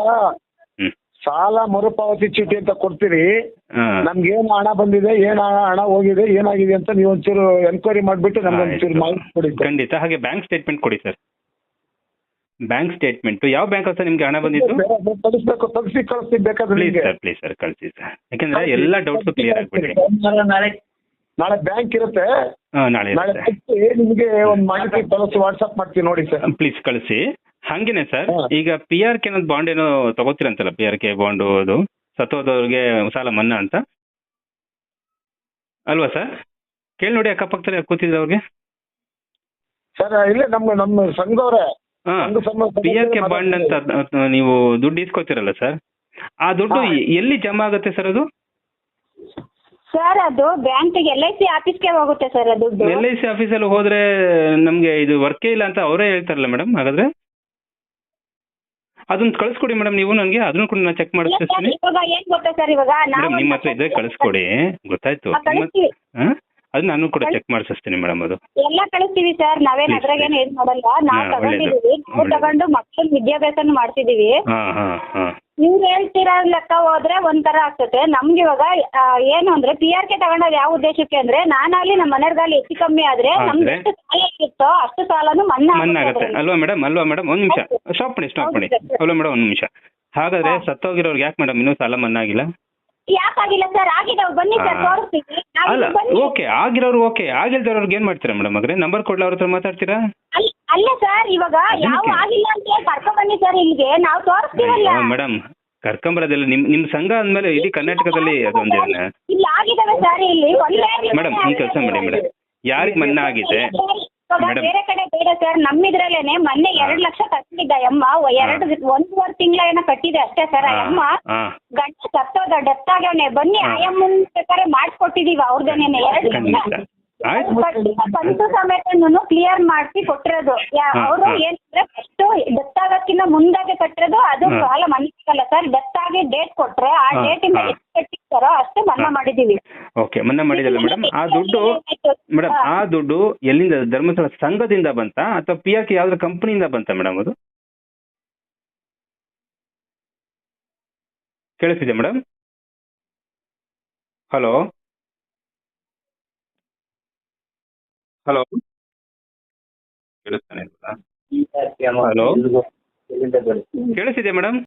ಸಾಲ ಮರುಪಾವತಿ ಚೀಟಿ ಅಂತ ಕೊಡ್ತೀರಿ, ನಮ್ಗೆ ಏನ್ ಹಣ ಬಂದಿದೆ, ಏನ್ ಹಣ ಹೋಗಿದೆ, ಏನಾಗಿದೆ ಅಂತ ನೀವು ಒಂಚೂರು ಎನ್ಕ್ವೈರಿ ಮಾಡ್ಬಿಟ್ಟು ನಮ್ಗೆ ಒಂಚೂರು ಮಾಹಿತಿ ಕೊಡಿ.
ಖಂಡಿತ. ಹಾಗೆ ಬ್ಯಾಂಕ್ ಸ್ಟೇಟ್ಮೆಂಟ್ ಕೊಡಿ ಸರ್. ಬ್ಯಾಂಕ್ ಸ್ಟೇಟ್ಮೆಂಟ್ ಯಾವ ಬ್ಯಾಂಕ್ ಸರ್ ನಿಮ್ಗೆ ಹಣ ಬಂದಿದ್ದು?
ತೆಗಿಸಿ ಕಳಿಸ್ತೀನಿ ಬೇಕಾದ್ರೆ.
ಪ್ಲೀಸ್ ಸರ್ ಕಳಿಸಿ ಸರ್. ಯಾಕಂದ್ರೆ ಎಲ್ಲ ಡೌಟ್ಸ್ ಕ್ಲಿಯರ್ ಆಗ್ಬಿಡಿ.
ನಾಳೆ ಬ್ಯಾಂಕ್ ಇರುತ್ತೆ,
ನಾಳೆ
ನಿಮಗೆ ಒಂದು ಮಾಹಿತಿ ಕಳಿಸಿ ವಾಟ್ಸ್ಆಪ್ ಮಾಡ್ತೀನಿ ನೋಡಿ ಸರ್.
ಪ್ಲೀಸ್ ಕಳಿಸಿ. ಹಂಗೇನೆ ಸರ್, ಈಗ PRK ಅನ್ನೋದು ಬಾಂಡ್ ಏನೋ ತಗೋತೀರಂತಲ್ಲ, PRK ಬಾಂಡು, ಅದು ಸತ್ತೋದವ್ರಿಗೆ ಸಾಲ ಮನ್ನಾ ಅಂತ ಅಲ್ವಾ ಸರ್? ಕೇಳಿ ನೋಡಿ ಅಕ್ಕಪಕ್ಕದಲ್ಲಿ ಕೂತಿದ್ದವ್ರಿಗೆ.
ಸರ್ ಇಲ್ಲೇ ನಮ್ಮ ಸಂಘದವ್ರೆ.
PRK ಬಾಂಡ್ ಅಂತ ನೀವು ದುಡ್ಡು ಇಸ್ಕೊತೀರಲ್ಲ ಸರ್, ಆ ದುಡ್ಡು ಎಲ್ಲಿ ಜಮಾ ಆಗುತ್ತೆ ಸರ್? ಅದು
ಸರ್ ಅದು ಬ್ಯಾಂಕಿಗೆ LIC ಆಫೀಸ್ಗೆ ಹೋಗುತ್ತೆ ಸರ್. ಅದು
LIC ಆಫೀಸಲ್ಲಿ ಹೋದ್ರೆ ನಮ್ಗೆ ಇದು ವರ್ಕೇ ಇಲ್ಲ ಅಂತ ಅವರೇ ಹೇಳ್ತಾರಲ್ಲ ಮೇಡಮ್. ಹಾಗಾದ್ರೆ ಅದನ್ನ ಕಳಿಸ್ಕೊಡಿ ಮೇಡಮ್ ನೀವು ನನಗೆ, ಅದನ್ನು ಕೂಡ ನಾನು ಚೆಕ್ ಮಾಡಿಸ್ತೀನಿ.
ಇವಾಗ ಏನ್ ಗೊತ್ತಾ ಸರ್, ಇವಾಗ
ಮೇಡಮ್ ನಿಮ್ಮ ಹತ್ರ ಇದ್ರೆ ಕಳಿಸ್ಕೊಡಿ, ಗೊತ್ತಾಯ್ತು. ಅದು ನಾನು ಕೂಡ ಚೆಕ್ ಮಾಡಿಸ್ತೀನಿ ಮೇಡಮ್. ಅದು
ಎಲ್ಲ ಕಳಿಸ್ತೀವಿ ಸರ್, ನಾವೇನ್ ಅದ್ರಾಗೇನು ಇದು ಮಾಡಲ್ಲ. ನಾವು ತಗೊಂಡಿದೀವಿ, ನಾವು ತಗೊಂಡು ಮಕ್ಕಳ ವಿದ್ಯಾಭ್ಯಾಸ ಮಾಡ್ತಿದೀವಿ. ನೀವು ಹೇಳ್ತೀರಾ ಲೆಕ್ಕ ಹೋದ್ರೆ ಒಂಥರ ಆಗ್ತದೆ ನಮ್ಗೆ. ಇವಾಗ ಏನು ಅಂದ್ರೆ PRK ತಗೊಂಡೋದು ಯಾವ ಉದ್ದೇಶಕ್ಕೆ ಅಂದ್ರೆ, ನಾನಾಗ್ಲಿ ನಮ್ಮ ಮನೆಯವ್ರಿಗಾಗ್ಲಿ ಹೆಚ್ಚು ಕಮ್ಮಿ ಆದ್ರೆ ನಮ್ಗೆ ಎಷ್ಟು ಸಾಲ ಇರುತ್ತೋ ಅಷ್ಟು ಸಾಲನು ಮನ್ನಾ
ಆಗುತ್ತೆ ಅಲ್ವಾ ಮೇಡಮ್? ಒಂದ್ ನಿಮಿಷ ಸ್ಟಾಪ್ ಮಾಡಿ. ಅಲ್ವಾ ಮೇಡಮ್, ಒಂದ್ ನಿಮಿಷ. ಹಾಗಾದ್ರೆ ಸತ್ತೋಗಿರೋರ್ಗೆ ಯಾಕೆ ಮೇಡಮ್ ಇನ್ನೂ ಸಾಲ ಮನ್ನಾ ಆಗಿಲ್ಲ?
ಯಾಕಾಗಿಲ್ಲ ಸರ್? ಆಗಿದಾವ್, ಬನ್ನಿ ಸರ್ ತೋರಿಸ್ತೀವಿ.
ಅಲ್ಲ ಓಕೆ, ಆಗಿರೋರು ಓಕೆ, ಆಗಿಲ್ದಿರೋರ್ಗೆ ಏನ್ ಮಾಡ್ತೀರಾ ಮೇಡಮ್? ಹಾಗಾದ್ರೆ ನಂಬರ್ ಕೊಡ್ಲ ಅವ್ರ ಹತ್ರ ಮಾತಾಡ್ತೀರಾ?
ಅಲ್ಲ ಸರ್, ಇವಾಗ ಯಾವ ಆಗಿಲ್ಲ ಅಂತ ಕರ್ಕೊಂಡ್ ಬನ್ನಿ ಸರ್ ಇಲ್ಲಿಗೆ, ನಾವು ತೋರಿಸ್ತೀವಲ್ಲ
ಮೇಡಮ್. ಕರ್ಕೊಂಬರೋದಿಲ್ಲ, ನಿಮ್ ಸಂಘ ಅಂದ್ಮೇಲೆ ಇಡೀ ಕರ್ನಾಟಕದಲ್ಲಿ ಅದೊಂದೇ
ಇಲ್ಲಿ ಆಗಿದಾವೆ ಸರ್. ಇಲ್ಲಿ
ಮೇಡಮ್ ಈ ಕೆಲಸ ಮಾಡಿ ಮೇಡಮ್, ಯಾರಿಗೆ ಮನ್ನಾ ಆಗಿದೆ
ಬೇರೆ ಕಡೆ ಬೇಡ ಸರ್. ನಮ್ಮಿದ್ರಲ್ಲೇನೆ ಮೊನ್ನೆ 2 ಲಕ್ಷ ಕಟ್ಟಿದ್ದ ಅಮ್ಮ, 1.5 ತಿಂಗಳ ಏನೋ ಕಟ್ಟಿದೆ ಅಷ್ಟೇ ಸರ್. ಅಮ್ಮ ಗಂಡ ಸತ್ತೋದ, ಡೆತ್ ಆಗ್ಯವನೆ. ಬನ್ನಿ ಅಮ್ಮನ ಪ್ರಕಾರ ಮಾಡ್ಕೊಟ್ಟಿದೀವಿ ಅವ್ರದೇನೆ 2 ಕಂತು ಸಮೇತ ಕ್ಲಿಯರ್ ಮಾಡಿಸಿ ಕೊಟ್ಟಿರೋದು. ಅವರು ಏನಂದ್ರೆ ಫಸ್ಟ್ ಡೆತ್ ಆಗೋಕ್ಕಿಂತ ಮುಂದಾಗೆ ಕಟ್ಟಿರೋದು, ಅದು ಸಾಲ ಮನ್ನಾ ಆಗಲ್ಲ ಸರ್. ಡೆತ್ ಆಗಿ ಡೇಟ್ ಕೊಟ್ರೆ ಆ ಡೇಟ್ ಇಂದ ಎಷ್ಟು ಕಟ್ಟಿರ್ತಾರೋ ಅಷ್ಟು ಮನ್ನಾ ಮಾಡಿದೀವಿ.
ಓಕೆ, ಮನ್ನಾ ಮಾಡಿದಲ್ಲ ಮೇಡಮ್. ಆ ದುಡ್ಡು ಎಲ್ಲಿಂದ? ಧರ್ಮಸ್ಥಳ ಸಂಘದಿಂದ ಬಂತ ಅಥವಾ PRK ಯಾವ್ದಾದ್ರು ಕಂಪನಿಯಿಂದ ಬಂತ ಮೇಡಮ್? ಅದು ಕೇಳಿಸಿದೆ ಮೇಡಮ್? ಹಲೋ ಕೇಳಿಸ್ತಾನೆ? ಹಲೋ ಕೇಳಿಸಿದೆ ಮೇಡಮ್?